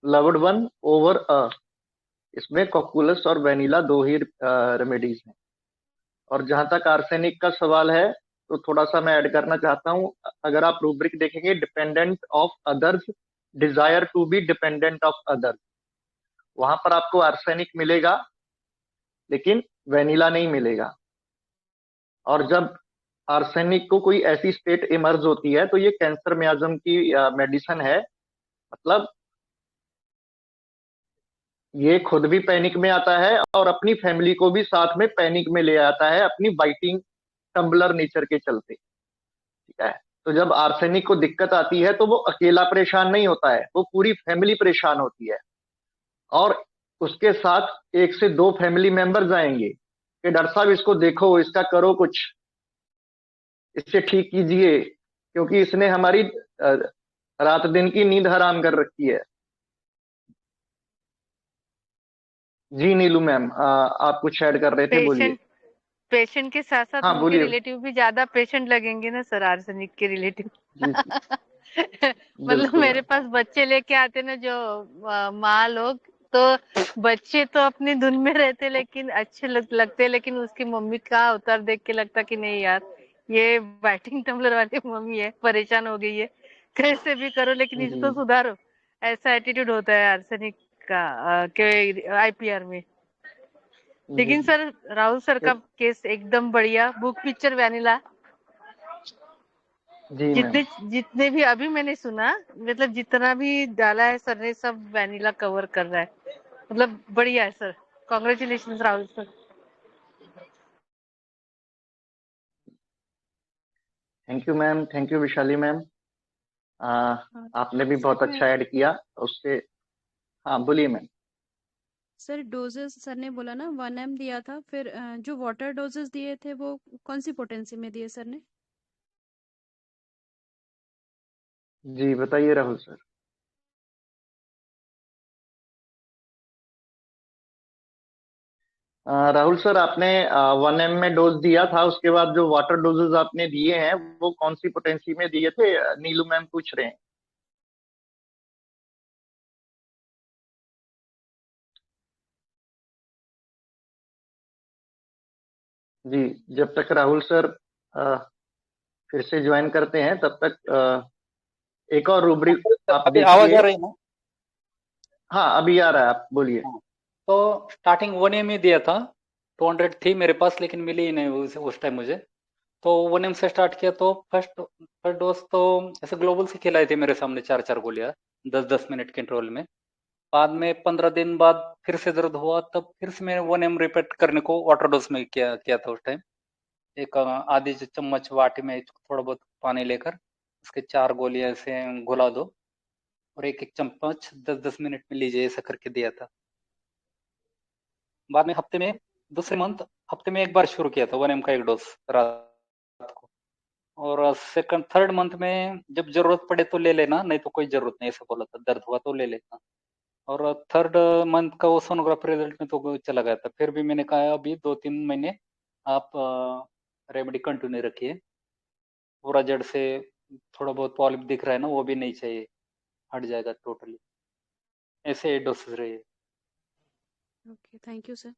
Speaker 1: loved one over इसमें कॉकुलस और वेनिला दो ही रेमेडीज हैं। और जहां तक आर्सेनिक का सवाल है, तो थोड़ा सा मैं ऐड करना चाहता हूं। अगर आप रूब्रिक देखेंगे, dependent of others, desire to be dependent of others, वहां पर आपको आर्सेनिक मिलेगा लेकिन वेनिला नहीं मिलेगा। और जब आर्सेनिक को कोई ऐसी स्टेट इमर्ज होती है, तो ये कैंसर मियाज्म की मेडिसिन है। मतलब ये खुद भी पैनिक में आता है और अपनी फैमिली को भी साथ में पैनिक में ले आता है, अपनी बाइटिंग टम्बलर नेचर के चलते। ठीक है। तो जब आर्सेनिक को दिक्कत आती है, तो वो अकेला परेशान नहीं होता है, वो पूरी फैमिली परेशान होती है। और उसके साथ एक से दो फैमिली मेंबर्स आएंगे कि डॉक्टर साहब इसको देखो, इसका करो कुछ, इससे ठीक कीजिए, क्योंकि इसने हमारी रात दिन की नींद हराम कर रखी है। जी नीलू मैम, आप कुछ ऐड कर रहे थे, बोलिए।
Speaker 6: पेशेंट पेशेंट के साथ साथ
Speaker 1: हाँ
Speaker 6: उनके
Speaker 1: बोलिए।
Speaker 6: रिलेटिव भी ज्यादा पेशेंट लगेंगे ना सर, आर्सेनिक के रिलेटिव।
Speaker 1: जी जी,
Speaker 6: मतलब
Speaker 1: बिल्कुल
Speaker 6: मेरे
Speaker 1: मैम।
Speaker 6: पास बच्चे लेके आते ना जो माँ लोग, तो बच्चे तो अपनी धुन में रहते लेकिन अच्छे लगते, लेकिन उसकी मम्मी का अवतार देख के लगता कि नहीं यार, ये बैटिंग टम्बलर वाली मम्मी है, परेशान हो गई है, कैसे भी करो लेकिन इसको
Speaker 1: जी
Speaker 6: सुधारो। ऐसा एटीट्यूड होता है आर्सेनिक का के आईपीआर में।
Speaker 1: जी
Speaker 6: लेकिन सर राहुल सर का केस एकदम बढ़िया, बुक पिक्चर वैनिला।
Speaker 1: जी मैम।
Speaker 6: जितने जितने भी अभी मैंने सुना, मतलब जितना भी डाला है सर ने, सब वैनिला कवर कर रहा है। मतलब बढ़िया है sir, congratulation Rahul sir.
Speaker 1: Thank you ma'am, thank you Vishali ma'am. आपने भी
Speaker 3: सर
Speaker 1: बहुत
Speaker 3: मैं
Speaker 1: अच्छा ऐड किया उससे। हाँ बोलिए मैम।
Speaker 3: सर डोजेस सर ने बोला ना 1 ml दिया था, फिर जो वाटर डोजेस दिए थे वो कौन सी पोटेंसी में दिए सर ने?
Speaker 1: जी बताइए राहुल सर। राहुल सर, आपने 1 एम में डोज दिया था, उसके बाद जो वाटर डोजेज आपने दिए हैं वो कौन सी पोटेंसी में दिए थे? नीलू मैम पूछ रहे हैं। जी, जब तक राहुल सर अ, फिर से ज्वाइन करते हैं, तब तक एक और रूब्रिक आप
Speaker 2: अभी आवाज
Speaker 1: देखिए।
Speaker 2: आ रही है ना?
Speaker 1: हाँ अभी आ रहा है, आप बोलिए।
Speaker 2: हाँ। तो स्टार्टिंग 1 एम ही दिया था, 200 थी मेरे पास लेकिन मिली ही नहीं उस टाइम मुझे। तो 1 एम से स्टार्ट किया, तो फर्स्ट डोज तो ऐसे ग्लोबल से खिलाई थी मेरे सामने, 4 4 गोलियां 10 10 मिनट के इंटरवल में। बाद में 15 दिन बाद फिर से दर्द हुआ, तब फिर से मैंने 1 एम रिपीट करने को वाटर डोज में किया था उस टाइम। एक आधी चम्मच वाटी में थोड़ा बहुत पानी लेकर उसके 4 गोलियां ऐसे घुला दो, और एक एक चम्मच 10 10 मिनट में लीजिए, ऐसा करके दिया था। बाद में हफ्ते में, दूसरे मंथ हफ्ते में एक बार शुरू किया था 1 एम का एक डोज रात को। और सेकंड थर्ड मंथ में जब जरूरत पड़े तो ले लेना, नहीं तो कोई जरूरत नहीं, ऐसा बोला था, दर्द हुआ तो ले लेना। और थर्ड मंथ का वो सोनोग्राफी रिजल्ट में तो चला गया था। फिर भी मैंने कहा अभी 2 3 महीने आप रेमेडी कंटिन्यू रखिए, पूरा जड़ से थोड़ा बहुत पॉलिप दिख रहा है ना, वो भी नहीं चाहिए, हट जाएगा टोटली। ऐसे डोसेस रहे।
Speaker 3: Okay, thank you sir.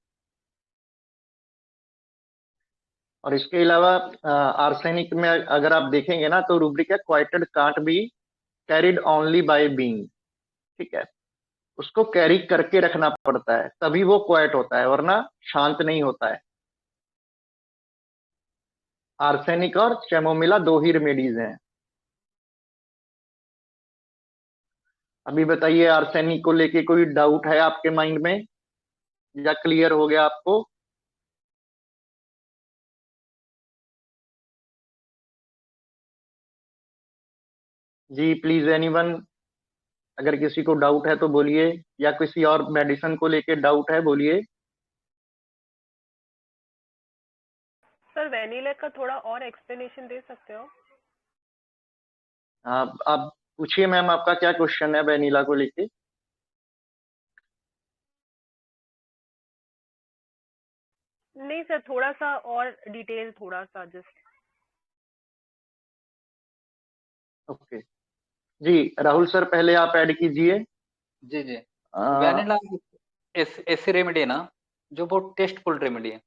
Speaker 1: और इसके अलावा आर्सेनिक में अगर आप देखेंगे ना, तो रूब्रिक है quoted can't be carried only by being. ठीक है। उसको कैरी करके रखना पड़ता है, तभी वो क्वाइट होता है, वरना शांत नहीं होता है। आर्सेनिक और चैमोमिला दो ही रेमेडीज हैं। अभी बताइए, आर्सेनिक को लेके कोई डाउट है आपके माइंड में, या क्लियर हो गया आपको? जी प्लीज एनीवन, अगर किसी को डाउट है तो बोलिए, या किसी और मेडिसिन को लेके डाउट है बोलिए।
Speaker 7: सर वेनिला का थोड़ा और एक्सप्लेनेशन दे सकते हो?
Speaker 1: आप पूछिए मैम, आपका क्या क्वेश्चन है वेनिला को लेके?
Speaker 7: नहीं सर, थोड़ा सा और डिटेल, थोड़ा सा जस्ट।
Speaker 1: ओके जी, राहुल सर पहले आप ऐड कीजिए।
Speaker 2: जी जी।
Speaker 1: आ,
Speaker 2: वेनिला ऐसी रेमेडी है ना जो बहुत टेस्टफुल रेमेडी है।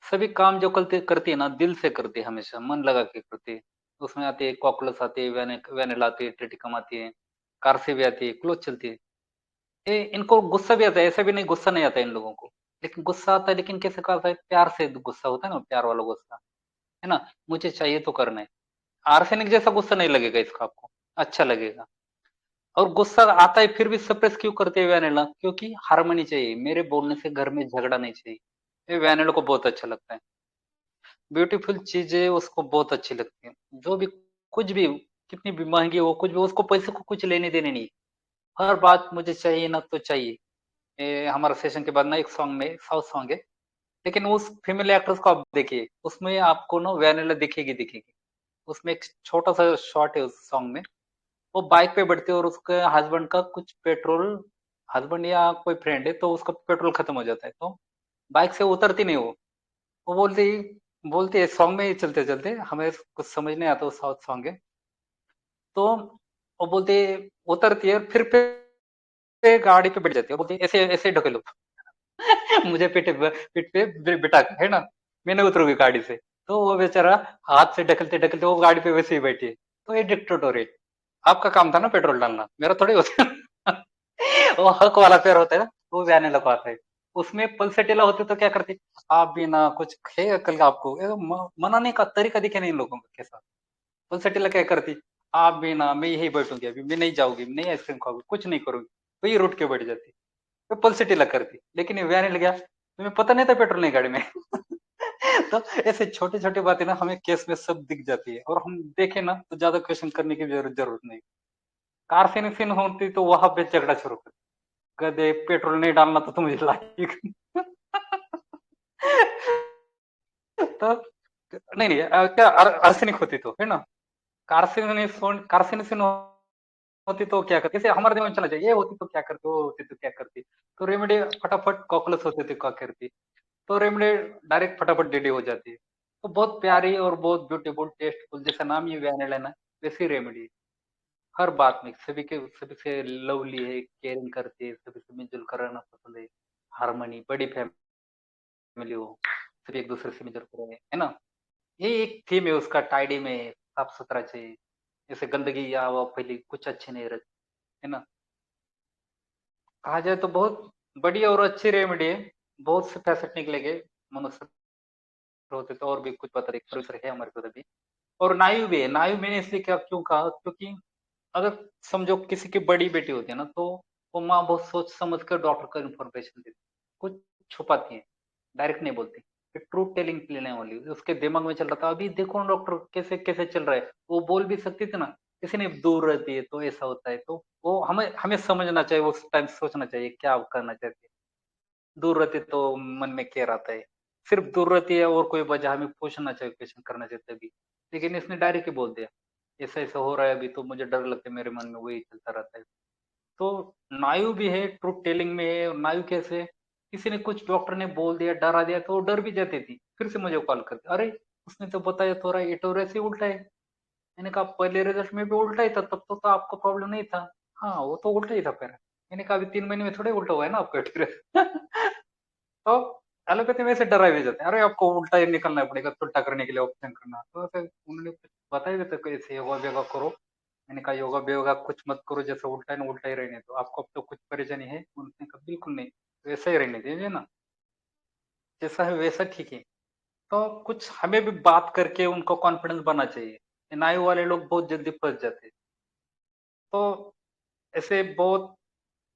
Speaker 2: सभी काम जो करते करती है ना दिल से करती है, हमेशा मन लगा के करती है। उसमें आती है कॉकलस, आती है वेनिला, आती है ट्रिटिकम, आती है कारसे भी, आती है क्लोज चलती है। ये इनको गुस्सा भी आता है, ऐसा भी नहीं गुस्सा नहीं आता है इन लोगों को। लेकिन गुस्सा आता है, लेकिन कैसे का आता है, प्यार से गुस्सा होता है ना, प्यार वाला गुस्सा, है ना। मुझे चाहिए तो करना है। आर्सेनिक जैसा गुस्सा नहीं लगेगा इसका आपको, अच्छा लगेगा। और गुस्सा आता है फिर भी सप्रेस क्यों करते हैं वेनिला? क्योंकि हारमोनी चाहिए, मेरे बोलने से घर में झगड़ा नहीं चाहिए। ये वेनिला को बहुत अच्छा लगता है। ब्यूटीफुल चीजें उसको बहुत अच्छी लगती है। जो भी, कुछ भी, कितनी भी महंगी हो, कुछ भी, उसको पैसे को कुछ लेने देने नहीं। हर बात मुझे चाहिए ना तो चाहिए। हमारा सेशन के बाद ना एक सॉन्ग में, साउथ सॉन्ग है, लेकिन उस फीमेल एक्ट्रेस को आप देखिए, उसमें आपको ना वेनिला दिखेगी दिखेगी। उसमें एक छोटा सा शॉट है उस सॉन्ग में। वो बाइक पे बैठती है और उसके हस्बैंड का कुछ पेट्रोल, हस्बैंड या कोई फ्रेंड है तो उसका पेट्रोल खत्म हो जाता है, तो बाइक से उतरती नहीं वो बोलती बोलती है सॉन्ग में ही चलते चलते, हमें कुछ समझ नहीं आता, वो साउथ सॉन्ग है। तो वो बोलती उतरती है, फिर पे गाड़ी पे बैठ जाती है, बोलती है ऐसे ऐसे ढकेलो। मुझे पीठ पे बिठा के, है ना, मैं नहीं उतरूंगी गाड़ी से। तो वो बेचारा हाथ से ढकलते ढकलते वो गाड़ी पे वैसे ही बैठी है। तो ये डिक्टेटोर है। आपका काम था ना पेट्रोल डालना, मेरा थोड़ी होता है। वो हक वाला पेड़ होता है ना, वो भी आने लगा आता है। उसमें पल्सटीला होते तो क्या करते? आप भी ना कुछ है अकल का आपको, ये मनाने का तरीका दिखे नहीं इन लोगों के साथ। पल्सटीला क्या करती? आप भी ना, मैं यही बैठूंगी, अभी मैं नहीं जाऊंगी, मैं नहीं आइसक्रीम खाऊंगी, कुछ नहीं करूंगी। वही रूट के बैठ जाती, तो पल्सटीला करती। लेकिन ये व्यान लग गया, तुम्हें पता नहीं था पेट्रोल नहीं गाड़ी में। तो ऐसे छोटे छोटे बातें ना हमें केस में सब दिख जाती है, और हम देखें ना तो ज्यादा क्वेश्चन करने की जरूरत नहीं। कार से फिन होती तो वहां पे झगड़ा शुरू कर, गधे पेट्रोल नहीं डालना तो तुम लाइक। तो नहीं नहीं क्या अर्सेनिक होती तो, है ना, कार्सिनिक होती तो क्या करती, जैसे हमारे दिमाग में चला जाए ये होती तो क्या करती, वो होती तो क्या करती। तो रेमेडी फटाफट कॉकलस होते थे क्या करती, तो रेमडे डायरेक्ट फटाफट डेडी हो जाती है। तो बहुत प्यारी और बहुत ब्यूटीफुल टेस्टफुल, जैसा नाम ही वैनिला है ना, वैसी रेमेडी। हर बात में सभी से लवली है, केयरिंग करती है, सभी से मिलजुल कर रहना पसंद है। हारमोनी, बड़ी फैमिली हो, सभी एक दूसरे से मिलजुल कर रहे हैं, है ना। ये एक थीम है उसका, टाइडी में साफ सुथरा चाहिए। जैसे गंदगी या वो फैली कुछ अच्छे नहीं रहते, है ना। कहा जाए तो बहुत बढ़िया और अच्छी रेमेडी है। बहुत से फैसेट निकलेंगे मनुष्य होते तो, और भी कुछ बता रहे, प्रोफेसर है हमारे पास अभी। और नायु भी है। नायु मैंने इसलिए क्या क्यों कहा, क्योंकि अगर समझो किसी की बड़ी बेटी होती है ना, तो वो माँ बहुत सोच समझ कर डॉक्टर को इन्फॉर्मेशन देती है, कुछ छुपाती है, डायरेक्ट नहीं बोलती। ट्रूथ टेलिंग लेने वाली उसके दिमाग में चल रहा था, अभी देखो ना डॉक्टर कैसे कैसे चल रहा है, वो बोल भी सकती थी ना, किसी ने दूर रहती है तो ऐसा होता है। तो वो हमें हमें समझना चाहिए, उस टाइम सोचना चाहिए क्या करना चाहती है। दूर रहती तो मन में क्या रहता है, सिर्फ दूर रहती है और कोई वजह हमें पूछना चाहिए, क्वेश्चन करना चाहिए तभी। लेकिन इसने डायरेक्ट ही बोल दिया ऐसा ऐसा हो रहा है अभी, तो मुझे डर लगता है, मेरे मन में वही चलता रहता है। तो नायु भी है, ट्रूथ टेलिंग में है। और नायु कैसे, किसी ने कुछ डॉक्टर ने बोल दिया, डरा दिया, तो वो डर भी जाती थी, फिर से मुझे कॉल करती, अरे उसने तो बताया थोड़ा ये तो वैसे उल्टा है। मैंने कहा पहले रिजल्ट में भी उल्टा ही था, तब तो आपको प्रॉब्लम नहीं था। हाँ वो तो उल्टा ही था फिर। मैंने कहा अभी 3 महीने में थोड़े उल्टा हुआ है ना आपका। तो एलोपैथी में से डरा भी जाते हैं, अरे आपको उल्टा ही निकलना पड़ेगा, तो उल्टा करने के लिए ऑप्शन करना, तो ऐसे उन्होंने कुछ बताया भी था कैसे योगा वेगा करो। मैंने कहा योगा वेगा कुछ मत करो, जैसा उल्टा है ना उल्टा ही रहने दो, आपको अब तो कुछ परेशानी है? उन्होंने कहा बिल्कुल नहीं, वैसा ही रहने दीजिए ना, जैसा है वैसा ठीक है। तो कुछ हमें भी बात करके उनको कॉन्फिडेंस बनना चाहिए। नायु वाले लोग बहुत जल्दी फंस जाते हैं। तो ऐसे बहुत,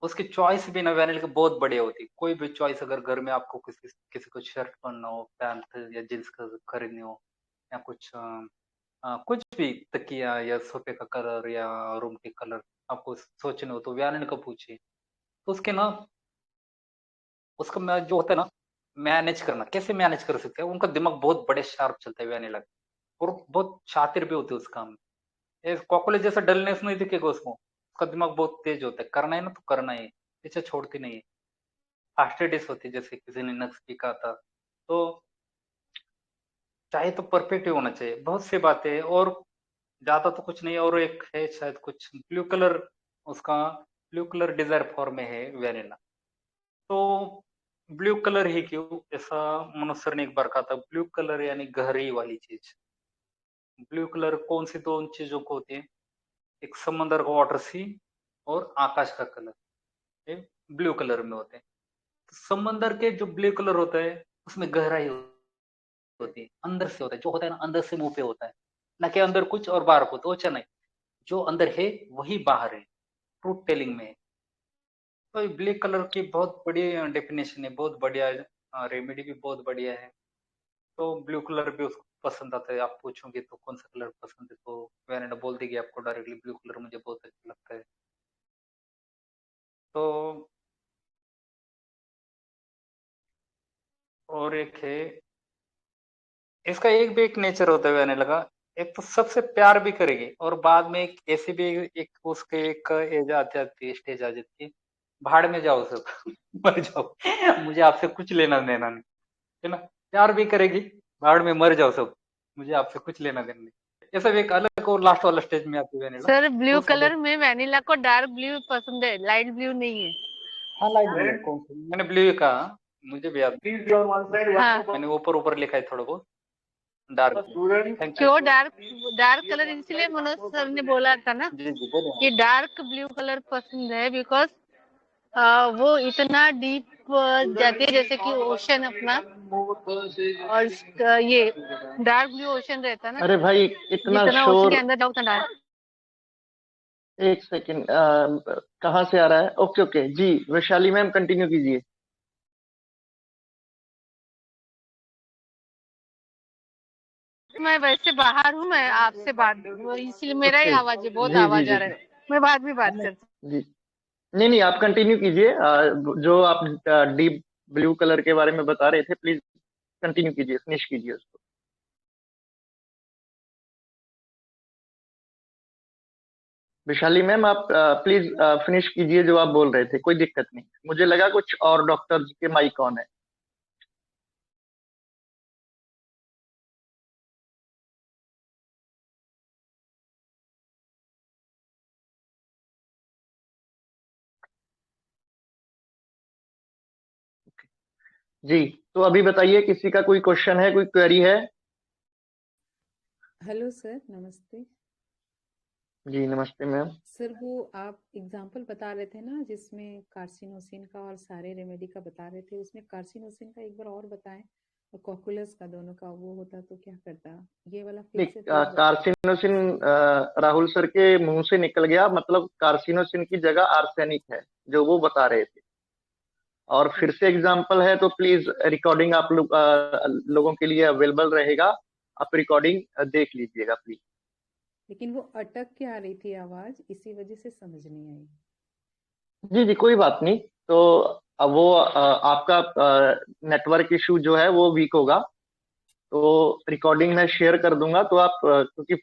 Speaker 2: उसकी चॉइस भी ना वैनिल की बहुत बढ़िया होती है। कोई भी चॉइस, अगर घर में आपको किसी किसी को शर्ट पहनना हो, पैंट या जींस खरीदनी हो, या कुछ कुछ भी, तकिया या सोफे का कलर या रूम के कलर आपको सोचने हो, तो वैनिल का पूछिए। तो उसके ना, उसका जो होता है ना, मैनेज करना, कैसे मैनेज कर सकते हैं? उनका दिमाग बहुत बड़े शार्प चलता है वैनिला का, और बहुत शातिर भी होते हैं उस काम में। कॉकरोच जैसा डलनेस नहीं दिखेगा उसको, उसका दिमाग बहुत तेज होता है, करना है ना तो करना है, पीछे छोड़ती नहीं है। फास्टेडिस होती है, जैसे किसी ने नक्श भी कहा था। तो चाहे तो परफेक्ट ही होना चाहिए, बहुत सी बातें हैं, और ज्यादा तो कुछ नहीं है। और एक है शायद कुछ ब्लू कलर, उसका ब्लू कलर डिजायर फॉर्म में है वेनिला। तो ब्लू कलर ही क्यों, ऐसा मनोज सर ने एक बार कहा था, ब्लू कलर यानी गहरी वाली चीज। ब्लू कलर कौन सी दो चीजों को होती है? एक समंदर का वाटर सी, और आकाश का कलर, ये ब्लू कलर में होते हैं। तो समंदर के जो ब्लू कलर होता है उसमें गहराई होती है, अंदर से होता है, जो होता है ना अंदर से मुंह पे होता है, ना कि अंदर कुछ और बाहर कुछ, तो अच्छा नहीं, जो अंदर है वही बाहर है, ट्रूथ टेलिंग में है। तो ब्लैक कलर की बहुत बड़ी डेफिनेशन है, बहुत बढ़िया रेमेडी भी बहुत बढ़िया है। तो ब्लू कलर भी उसको पसंद आता है। आप पूछोगे तो कौन सा कलर पसंद है, तो मैंने बोल देगी आपको डायरेक्टली, ब्लू कलर मुझे बहुत अच्छा लगता है। तो और एक है, इसका एक भी एक नेचर होता है वैनिला का, एक तो सबसे प्यार भी करेगी, और बाद में एक ऐसी भी एक उसके एक एज आ जाती है, स्टेज आ जाती है, भाड़ में जाओ सब मर जाओ, मुझे आपसे कुछ लेना देना नहीं, है ना। प्यार भी करेगी, भाड़ में मर जाओ सब, मुझे आपसे कुछ लेना देना नहीं। ऐसा भी एक अलग और लास्ट वाला स्टेज में आती है वैनिला।
Speaker 6: सर ब्लू
Speaker 2: तो
Speaker 6: कलर में वैनिला को डार्क ब्लू पसंद है, लाइट ब्लू नहीं है।
Speaker 2: हाँ लाइट ब्लू, कौन सा मैंने ब्लू कहा, मुझे भी याद नहीं।
Speaker 6: हाँ,
Speaker 2: मैंने ऊपर ऊपर लिखा है थोड़ा बहुत डार्क। Thank you.
Speaker 6: क्यों डार्क डार्क कलर इसलिए मनोज सर ने बोला था ना
Speaker 2: जी जी बोलो।
Speaker 6: कि डार्क ब्लू कलर पसंद है, बिकॉज वो इतना डीप जाती है जैसे कि ओशन अपना, और ये डार्क ब्लू ओशन रहता है ना,
Speaker 1: अरे भाई, इतना
Speaker 6: जितना ओशन के
Speaker 1: शोर!
Speaker 6: अंदर जाओ उतना डार्क।
Speaker 1: एक सेकंड, कहाँ से आ रहा है? ओके ओके जी, वैशाली मैम कंटिन्यू कीजिए।
Speaker 6: मैं वैसे बाहर हूँ, मैं आपसे बात, इसलिए मेरा ही
Speaker 1: ओके
Speaker 6: आवाज है, बहुत
Speaker 1: जी जी
Speaker 6: आवाज आ
Speaker 1: जी
Speaker 6: रहा है, मैं बाद में बात करती
Speaker 1: जी। नहीं नहीं, आप कंटिन्यू कीजिए। जो आप डीप ब्लू कलर के बारे में बता रहे थे, प्लीज कंटिन्यू कीजिए, फिनिश कीजिए उसको। विशाली मैम, आप प्लीज फिनिश कीजिए जो आप बोल रहे थे, कोई दिक्कत नहीं। मुझे लगा कुछ और डॉक्टर्स के माइक ऑन है। जी, तो अभी बताइए, किसी का कोई क्वेश्चन है, कोई क्वेरी है?
Speaker 8: हेलो सर, नमस्ते।
Speaker 1: जी नमस्ते मैम।
Speaker 8: सर वो आप एग्जाम्पल बता रहे थे ना जिसमें कार्सिनोसिन का और सारे रेमेडी का बता रहे थे, उसमें कार्सिनोसिन का एक बार और बताएं, और कॉकुलस का दोनों का वो होता तो क्या करता, ये वाला फिर
Speaker 1: नहीं,
Speaker 8: से प्लीज
Speaker 1: कार्सिनोसिन राहुल सर के मुंह से निकल गया, मतलब कार्सिनोसिन की जगह आर्सेनिक है जो वो बता रहे थे। और फिर से एग्जाम्पल है तो प्लीज रिकॉर्डिंग आप लोगों के लिए अवेलेबल रहेगा, आप रिकॉर्डिंग देख लीजिएगा प्लीज।
Speaker 8: लेकिन वो अटक के आ रही थी आवाज, इसी वजह से समझ नहीं आई।
Speaker 1: जी जी, कोई बात नहीं। तो अब वो आपका नेटवर्क इशू जो है वो वीक होगा, तो रिकॉर्डिंग मैं शेयर कर दूंगा, तो आप क्योंकि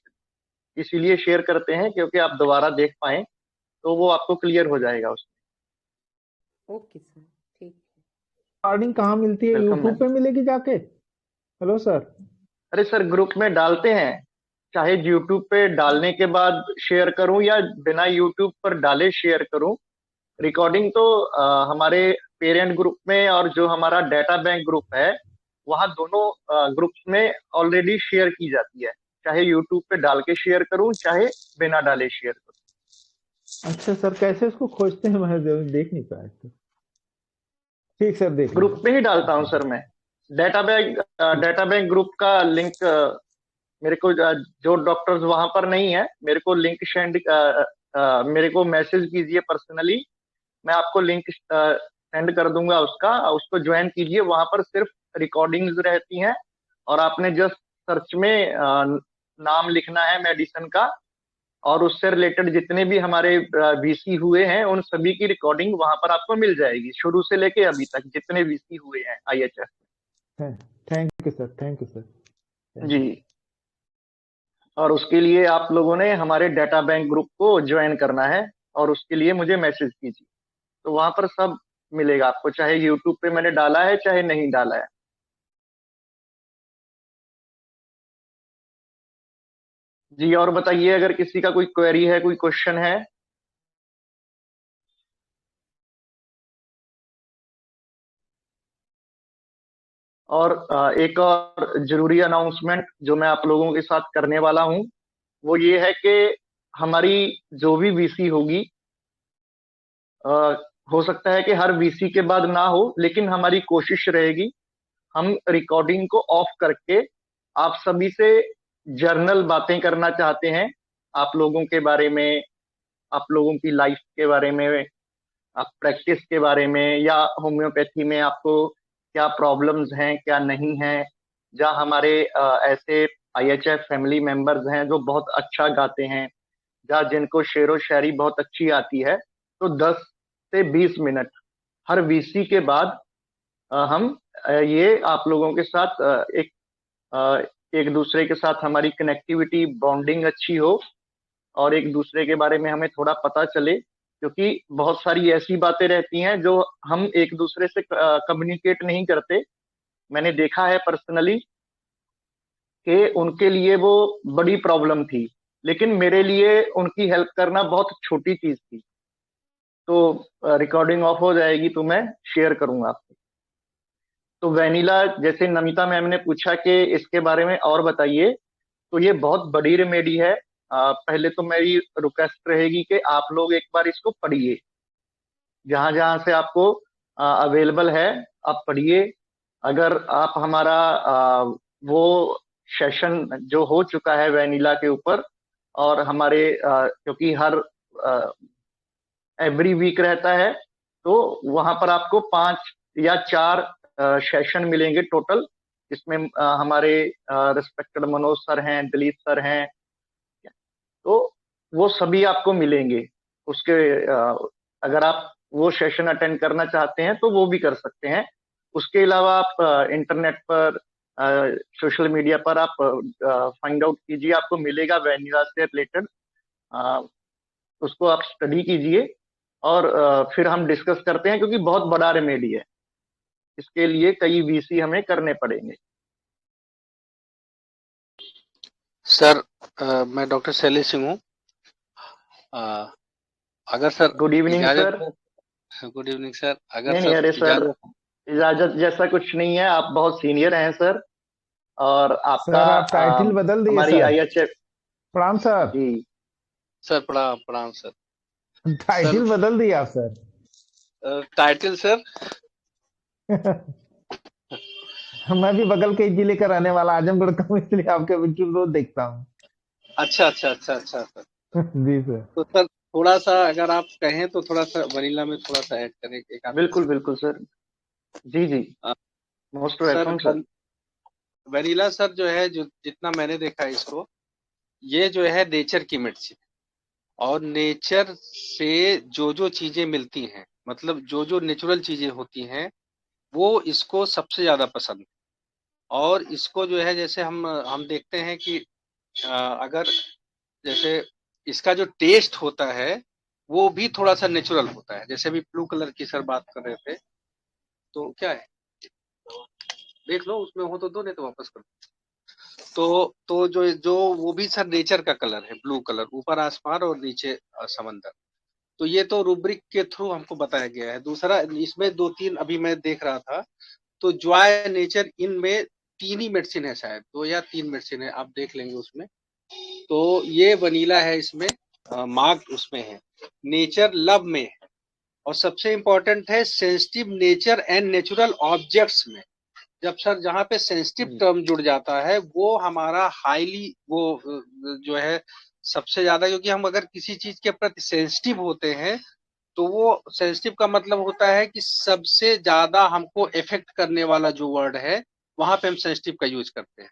Speaker 1: इसीलिए शेयर करते हैं क्योंकि आप दोबारा देख पाएं, तो वो आपको क्लियर हो जाएगा उसमें।
Speaker 8: ओके सर, ठीक है।
Speaker 9: रिकॉर्डिंग कहाँ मिलती है?
Speaker 1: Welcome
Speaker 9: YouTube
Speaker 1: ma'am.
Speaker 9: पे मिलेगी जाके? Hello sir.
Speaker 1: अरे सर, ग्रुप में डालते हैं, चाहे यूट्यूब पे डालने के बाद शेयर करूं या बिना यूट्यूब पर डाले शेयर करूं, रिकॉर्डिंग तो हमारे पेरेंट ग्रुप में और जो हमारा डाटा बैंक ग्रुप है, वहाँ दोनों ग्रुप्स में ऑलरेडी शेयर की जाती है। चाहे यूट्यूब पे डाल के शेयर करूं, चाहे बिना डाले शेयर करूं।
Speaker 9: अच्छा सर, कैसे उसको खोजते हैं? मैं देख नहीं पाया तो। ठीक सर, देख
Speaker 1: ग्रुप
Speaker 9: लेंगे।
Speaker 1: पे ही डालता हूं सर मैं। डाटा बैंक ग्रुप का लिंक मेरे को जो डॉक्टर्स वहां पर नहीं है, मेरे को लिंक सेंड, मेरे को मैसेज कीजिए पर्सनली, मैं आपको लिंक सेंड कर दूंगा उसका, उसको ज्वाइन कीजिए। वहां पर सिर्फ रिकॉर्डिंग्स रहती हैं, और आपने जस्ट सर्च में नाम लिखना है मेडिसिन का, और उससे रिलेटेड जितने भी हमारे वीसी हुए हैं उन सभी की रिकॉर्डिंग वहां पर आपको मिल जाएगी, शुरू से लेके अभी तक जितने वीसी हुए हैं IHF.
Speaker 9: Thank you sir, thank you sir, thank
Speaker 1: जी।
Speaker 9: यू।
Speaker 1: और उसके लिए आप लोगों ने हमारे डाटा बैंक ग्रुप को ज्वाइन करना है और उसके लिए मुझे मैसेज कीजिए, तो वहां पर सब मिलेगा आपको, चाहे यूट्यूब पे मैंने डाला है चाहे नहीं डाला है। जी, और बताइए अगर किसी का कोई क्वेरी है, कोई क्वेश्चन है। और एक और जरूरी अनाउंसमेंट जो मैं आप लोगों के साथ करने वाला हूं, वो ये है कि हमारी जो भी वीसी होगी, अ, हो सकता है कि हर वीसी के बाद ना हो, लेकिन हमारी कोशिश रहेगी हम रिकॉर्डिंग को ऑफ करके आप सभी से जर्नल बातें करना चाहते हैं, आप लोगों के बारे में, आप लोगों की लाइफ के बारे में, आप प्रैक्टिस के बारे में, या होम्योपैथी में आपको क्या प्रॉब्लम्स हैं क्या नहीं हैं, या हमारे ऐसे आईएचएफ फैमिली मेंबर्स हैं जो बहुत अच्छा गाते हैं, या जिनको शेरो शायरी बहुत अच्छी आती है, तो 10 से 20 मिनट हर वीसी के बाद हम ये आप लोगों के साथ अ, एक दूसरे के साथ हमारी कनेक्टिविटी बॉन्डिंग अच्छी हो और एक दूसरे के बारे में हमें थोड़ा पता चले, क्योंकि बहुत सारी ऐसी बातें रहती हैं जो हम एक दूसरे से कम्युनिकेट नहीं करते। मैंने देखा है पर्सनली कि उनके लिए वो बड़ी प्रॉब्लम थी, लेकिन मेरे लिए उनकी हेल्प करना बहुत छोटी चीज थी। तो रिकॉर्डिंग ऑफ हो जाएगी तो मैं शेयर करूंगा आपको। तो वेनिला, जैसे नमिता मैम ने पूछा कि इसके बारे में और बताइए, तो ये बहुत बड़ी रेमेडी है। पहले तो मेरी रिक्वेस्ट रहेगी कि आप लोग एक बार इसको पढ़िए, जहां जहां से आपको अवेलेबल है आप पढ़िए। अगर आप हमारा वो सेशन जो हो चुका है वेनिला के ऊपर, और हमारे क्योंकि हर एवरी वीक रहता है, तो वहां पर आपको 5 या 4 सेशन मिलेंगे टोटल, जिसमें हमारे रिस्पेक्टेड मनोज सर हैं, दिलीप सर हैं, तो वो सभी आपको मिलेंगे। उसके अगर आप वो सेशन अटेंड करना चाहते हैं तो वो भी कर सकते हैं। उसके अलावा आप इंटरनेट पर, सोशल मीडिया पर आप फाइंड आउट कीजिए, आपको मिलेगा वेनिला से रिलेटेड, उसको आप स्टडी कीजिए और फिर हम डिस्कस करते हैं, क्योंकि बहुत बड़ा रेमेडी है, इसके लिए कई वीसी हमें करने पड़ेंगे।
Speaker 10: सर मैं डॉक्टर शैलेश सिंह हूँ। अगर सर
Speaker 1: गुड इवनिंग
Speaker 10: इजाजत
Speaker 1: सर।
Speaker 10: हो, गुड इवनिंग सर, अगर
Speaker 1: नहीं नहीं,
Speaker 10: सर
Speaker 1: अरे सर,
Speaker 10: इजाजत।
Speaker 1: इजाजत जैसा कुछ नहीं है, आप बहुत सीनियर हैं सर, और आपका
Speaker 9: सर आप टाइटल बदल दिए
Speaker 1: हमारी
Speaker 9: सर।
Speaker 1: आईएचएफ।
Speaker 9: प्रणाम सर।
Speaker 1: जी
Speaker 10: सर प्रणाम प्रणाम सर। सर
Speaker 9: टाइटल बदल दिया आप सर।
Speaker 10: टाइटल सर
Speaker 9: मैं भी बगल के जिले का रहने वाला आजमगढ़ का हूँ, इसलिए आपके वीडियो रोज देखता हूँ।
Speaker 10: अच्छा अच्छा अच्छा अच्छा सर।
Speaker 9: जी सर।
Speaker 10: तो सर थोड़ा सा अगर आप कहें तो थोड़ा सा वनीला में थोड़ा सा ऐड करें एक आध
Speaker 1: बिल्कुल
Speaker 10: क्वेश्चन।
Speaker 1: बिल्कुल सर। जी जी, मोस्ट
Speaker 10: सर
Speaker 1: वेलकम सर।
Speaker 10: वनीला सर जो है, जो जितना मैंने देखा है इसको, ये जो है नेचर की मेडिसिन, और नेचर से जो जो चीजें मिलती हैं, मतलब जो जो नेचुरल चीजें होती हैं, वो इसको सबसे ज्यादा पसंद है। और इसको जो है, जैसे हम देखते हैं कि अगर जैसे इसका जो टेस्ट होता है वो भी थोड़ा सा नेचुरल होता है। जैसे अभी ब्लू कलर की सर बात कर रहे थे, तो क्या है, देख लो उसमें हो तो दो, नहीं तो वापस कर दो। तो जो जो वो भी सर नेचर का कलर है, ब्लू कलर, ऊपर आसमान और नीचे समंदर। तो ये तो रूब्रिक के थ्रू हमको बताया गया है। दूसरा, इसमें 2-3 अभी मैं देख रहा था, तो जॉय नेचर, इनमें 3 ही मेडिसिन है, शायद 2 या 3 मेडिसिन है, आप देख लेंगे उसमें। तो ये वनीला है, इसमें मार्क उसमें है, नेचर लव में है, और सबसे इंपॉर्टेंट है sensitive nature and natural objects में। जब सर जहाँ पे सेंसिटिव टर्म जुड़ जाता है, वो हमारा हाईली वो जो है सबसे ज्यादा, क्योंकि हम अगर किसी चीज के प्रति सेंसिटिव होते हैं, तो वो सेंसिटिव का मतलब होता है कि सबसे ज्यादा हमको इफेक्ट करने वाला जो वर्ड है, वहां पे हम सेंसिटिव का यूज करते हैं।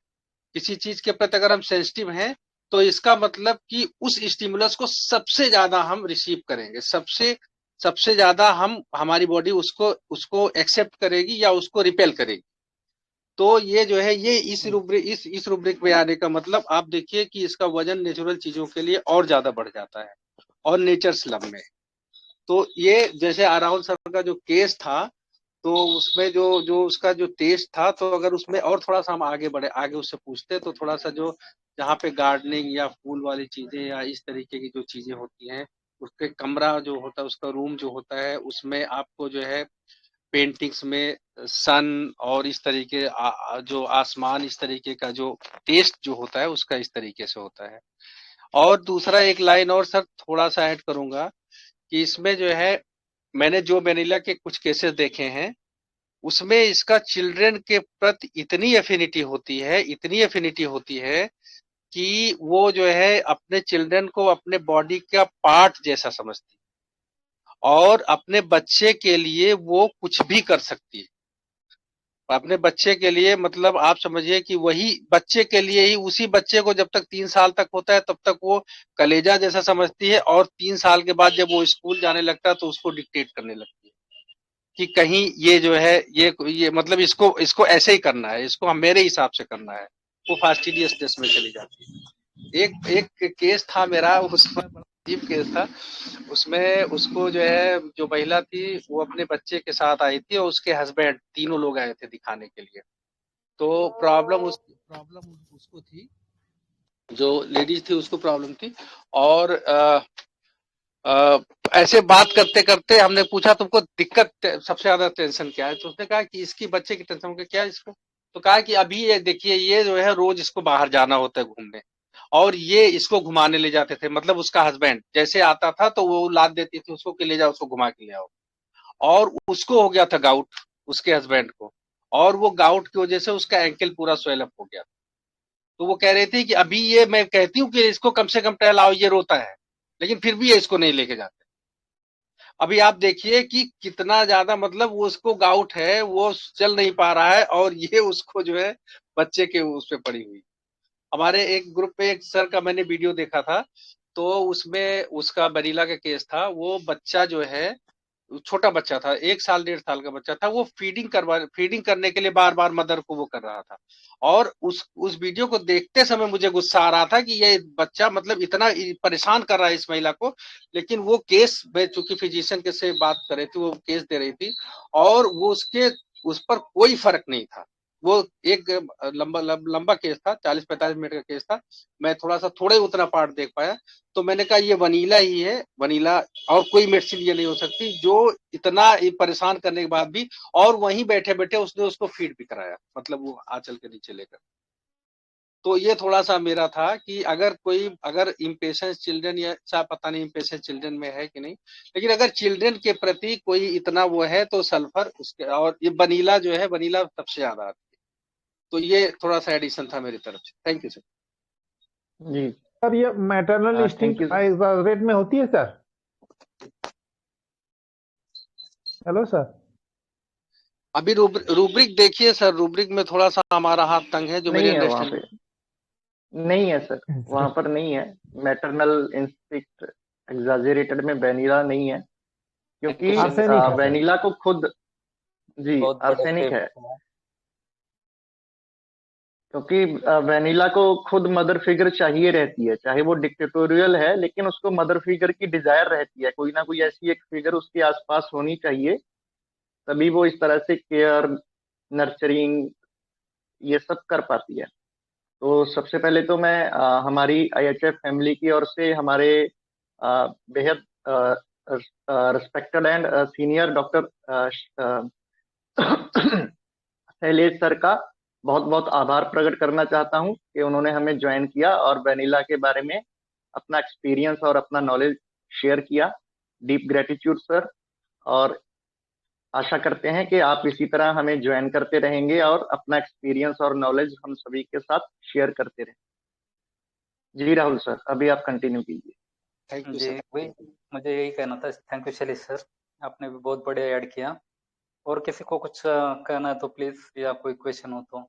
Speaker 10: किसी चीज के प्रति अगर हम सेंसिटिव हैं, तो इसका मतलब कि उस स्टिमुलस को सबसे ज्यादा हम रिसीव करेंगे, सबसे सबसे ज्यादा हम हमारी बॉडी उसको उसको एक्सेप्ट करेगी या उसको रिपेल करेगी। तो ये जो है ये इस रूब्रिक में आने का मतलब आप देखिए कि इसका वजन नेचुरल चीजों के लिए और ज्यादा बढ़ जाता है और नेचर स्लम में। तो ये जैसे राहुल सर का जो केस था, तो उसमें जो जो उसका जो टेस्ट था, तो अगर उसमें और थोड़ा सा हम आगे उससे पूछते तो थोड़ा सा जो जहाँ पे गार्डनिंग या फूल वाली चीजें या इस तरीके की जो चीजें होती हैं, उसके कमरा जो होता है, उसका रूम जो होता है, उसमें आपको जो है पेंटिंग्स में सन और इस तरीके जो आसमान, इस तरीके का जो टेस्ट जो होता है उसका इस तरीके से होता है। और दूसरा एक लाइन और सर थोड़ा सा ऐड करूंगा कि इसमें जो है मैंने जो वेनिला के कुछ केसेस देखे हैं, उसमें इसका चिल्ड्रन के प्रति इतनी एफिनिटी होती है कि वो जो है अपने चिल्ड्रन को अपने बॉडी का पार्ट जैसा समझती है और अपने बच्चे के लिए वो कुछ भी कर सकती है। अपने बच्चे के लिए मतलब आप समझिए कि वही बच्चे के लिए ही, उसी बच्चे को जब तक 3 साल तक होता है तब तक वो कलेजा जैसा समझती है, और 3 साल के बाद जब वो स्कूल जाने लगता है तो उसको डिक्टेट करने लगती है कि कहीं ये जो है ये मतलब इसको इसको ऐसे ही करना है, इसको हम मेरे हिसाब से करना है। वो फास्टिडियसनेस में चली जाती है। एक एक केस था मेरा, उसमें बड़ा अजीब केस था। उसमें उसको जो है जो महिला थी वो अपने बच्चे के साथ आई थी और उसके हस्बैंड, तीनों लोग आए थे दिखाने के लिए। तो प्रॉब्लम उसको थी, जो लेडीज थी उसको प्रॉब्लम थी। और अ, ऐसे बात करते करते हमने पूछा तुमको दिक्कत सबसे ज्यादा टेंशन क्या है, तो उसने कहा कि इसकी बच्चे की टेंशन हो गई। क्या इसको? तो कहा कि अभी ये देखिए, ये जो है रोज इसको बाहर जाना होता है घूमने, और ये इसको घुमाने ले जाते थे। मतलब उसका हस्बैंड जैसे आता था तो वो लाद देती थी उसको कि ले जाओ उसको घुमा के ले आओ। और उसको हो गया था गाउट, उसके हस्बैंड को, और वो गाउट की वजह से उसका एंकल पूरा स्वेल अप हो गया। तो वो कह रहे थे कि अभी ये मैं कहती हूँ कि इसको कम से कम टहलाओ, ये रोता है, लेकिन फिर भी ये इसको नहीं लेके जाते। अभी आप देखिए कि कितना ज्यादा मतलब वो उसको गाउट है, वो चल नहीं पा रहा है, और ये उसको जो है बच्चे के उस पे पड़ी हुई। हमारे एक ग्रुप पे एक सर का मैंने वीडियो देखा था, तो उसमें उसका बरीला का केस था। वो बच्चा जो है, छोटा बच्चा था, 1 साल 1.5 साल का बच्चा था, वो फीडिंग करने के लिए बार बार मदर को वो कर रहा था। और उस वीडियो को देखते समय मुझे गुस्सा आ रहा था कि ये बच्चा मतलब इतना परेशान कर रहा है इस महिला को। लेकिन वो केस में चूंकि फिजिशियन के से बात कर रही थी, वो केस दे रही थी, और वो उस पर कोई फर्क नहीं था। वो एक लंबा केस था, 40-45 मिनट का केस था। मैं थोड़ा ही उतना पार्ट देख पाया। तो मैंने कहा ये वनीला ही है, वनीला, और कोई मेडिसिन ये नहीं हो सकती जो इतना परेशान करने के बाद भी। और वहीं बैठे बैठे उसने उसको फीड भी कराया, मतलब वो आंचल के नीचे लेकर। तो ये थोड़ा सा मेरा था कि अगर इम्पेशेंस चिल्ड्रन, या शायद पता नहीं इम्पेशेंस चिल्ड्रन में है कि नहीं, लेकिन अगर चिल्ड्रन के प्रति कोई इतना वो है तो सल्फर उसके, और ये वनीला जो है, वनीला सबसे ज्यादा आती है। तो ये थोड़ा सा एडिशन था मेरी तरफ से। Thank you sir.
Speaker 1: जी
Speaker 9: सर ये maternal
Speaker 1: thank
Speaker 9: instinct
Speaker 1: you.
Speaker 9: Exaggerate में होती है सर? Hello sir.
Speaker 10: अभी रूब्रिक देखिए सर, रूब्रिक में थोड़ा सा हमारा हाथ तंग है, जो मेरी
Speaker 1: नहीं है वहां पे,
Speaker 10: अंडरस्टैंडिंग।
Speaker 1: नहीं है सर, वहां पर नहीं है। मैटरनल इंस्टिंक्ट एग्जाजरेटेड में वेनिला नहीं है, क्योंकि
Speaker 2: एक्चुअली
Speaker 9: आर्सेनिक है सर।
Speaker 1: वेनिला को खुद, जी
Speaker 2: बहुत बड़े
Speaker 1: आर्सेनिक है,
Speaker 2: फेमस है।
Speaker 1: क्योंकि वेनिला को खुद मदर फिगर चाहिए रहती है, चाहे वो डिक्टेटोरियल है लेकिन उसको मदर फिगर की डिजायर रहती है, कोई ना कोई ऐसी एक फिगर उसके आसपास होनी चाहिए, तभी वो इस तरह से केयर, नर्चरिंग ये सब कर पाती है। तो सबसे पहले तो मैं हमारी आईएचएफ फैमिली की ओर से हमारे बेहद respected and senior doctor Shailesh sir का बहुत बहुत आभार प्रकट करना चाहता हूं कि उन्होंने हमें ज्वाइन किया और वेनिला के बारे में अपना एक्सपीरियंस और अपना नॉलेज शेयर किया। डीप ग्रेटिट्यूड सर, और आशा करते हैं कि आप इसी तरह हमें ज्वाइन करते रहेंगे और अपना एक्सपीरियंस और नॉलेज हम सभी के साथ शेयर करते रहें। जी राहुल सर, अभी आप कंटिन्यू कीजिए।
Speaker 10: थैंक यू
Speaker 2: जी
Speaker 10: सर।
Speaker 2: वही मुझे यही कहना था। थैंक यू शैलेश सर, आपने भी बहुत बढ़िया ऐड किया। और किसी को कुछ कहना है तो प्लीज, या कोई क्वेश्चन हो तो।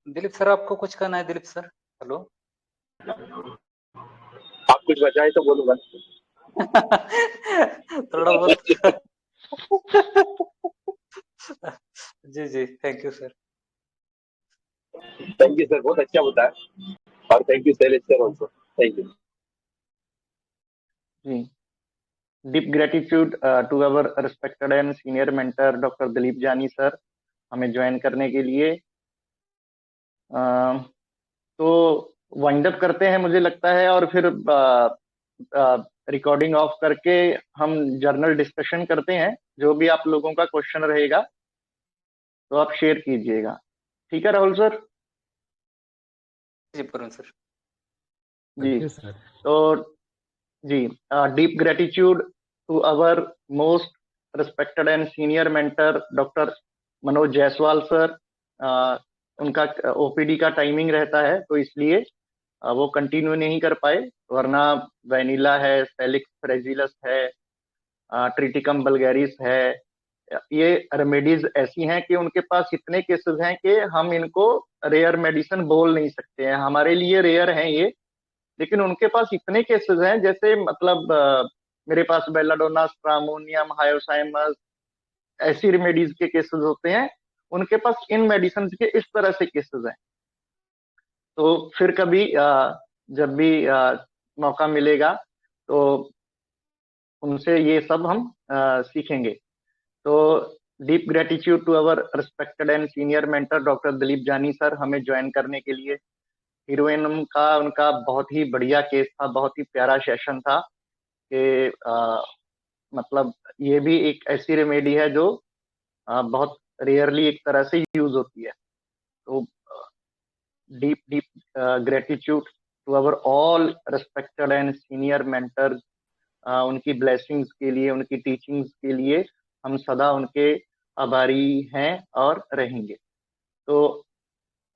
Speaker 2: दिलीप सर, आपको कुछ कहना है? Dilip sir, hello.
Speaker 11: आप कुछ बचाए तो बोलो बस।
Speaker 2: थोड़ा बहुत जी जी, thank you sir.
Speaker 11: Thank you sir, बहुत अच्छा बताया, और thank you Shailesh sir also, thank you.
Speaker 1: जी, deep gratitude to our respected and senior mentor doctor Dilip Jani sir, हमें ज्वाइन करने के लिए। तो वाइंड अप करते हैं मुझे लगता है, और फिर रिकॉर्डिंग ऑफ करके हम जर्नल डिस्कशन करते हैं। जो भी आप लोगों का क्वेश्चन रहेगा तो आप शेयर कीजिएगा, ठीक है राहुल सर?
Speaker 2: जी पूर्ण सर।
Speaker 1: जी,
Speaker 12: थैंक यू सर।
Speaker 1: तो जी, deep gratitude to our most respected and senior mentor doctor Manoj Jaiswal sir. उनका ओपीडी का टाइमिंग रहता है, तो इसलिए वो कंटिन्यू नहीं कर पाए, वरना वेनिला है, सेलिक्स फ्रेजिलस है, ट्रिटिकम वल्गैरिस है, ये रेमेडीज ऐसी हैं कि उनके पास इतने केसेस हैं कि हम इनको रेयर मेडिसिन बोल नहीं सकते हैं, हमारे लिए रेयर हैं ये, लेकिन उनके पास इतने केसेस हैं, जैसे मतलब मेरे पास बेलाडोना, स्ट्रामोनियम, हायोसाइमस, ऐसी रेमेडीज के केसेस होते हैं, उनके पास इन मेडिसिन के इस तरह से केसेस हैं। तो फिर कभी जब भी मौका मिलेगा तो उनसे ये सब हम सीखेंगे। तो deep gratitude to our respected and senior mentor doctor Dilip Jani sir, हमें ज्वाइन करने के लिए। हीरोइनम का उनका बहुत ही बढ़िया केस था, बहुत ही प्यारा सेशन था कि मतलब ये भी एक ऐसी रेमेडी है जो बहुत रेयरली एक तरह से यूज होती है। तो deep deep gratitude to our all respected and senior mentors, उनकी ब्लेसिंग्स के लिए, उनकी टीचिंग्स के लिए हम सदा उनके आभारी हैं और रहेंगे। तो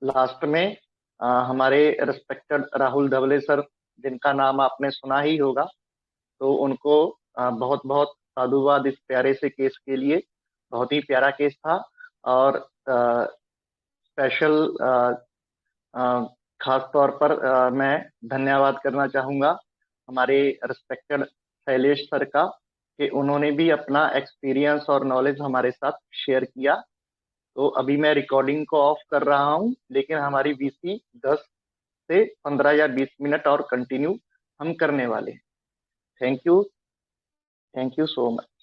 Speaker 1: लास्ट में हमारे रिस्पेक्टेड राहुल धवले सर, जिनका नाम आपने सुना ही होगा, तो उनको बहुत बहुत साधुवाद इस प्यारे से केस के लिए। बहुत ही प्यारा केस था, और स्पेशल खास तौर पर मैं धन्यवाद करना चाहूँगा हमारे रिस्पेक्टेड शैलेश सर का, कि उन्होंने भी अपना एक्सपीरियंस और नॉलेज हमारे साथ शेयर किया। तो अभी मैं रिकॉर्डिंग को ऑफ कर रहा हूँ, लेकिन हमारी वीसी 10 से 15 या 20 मिनट और कंटिन्यू हम करने वाले हैं। Thank you so much.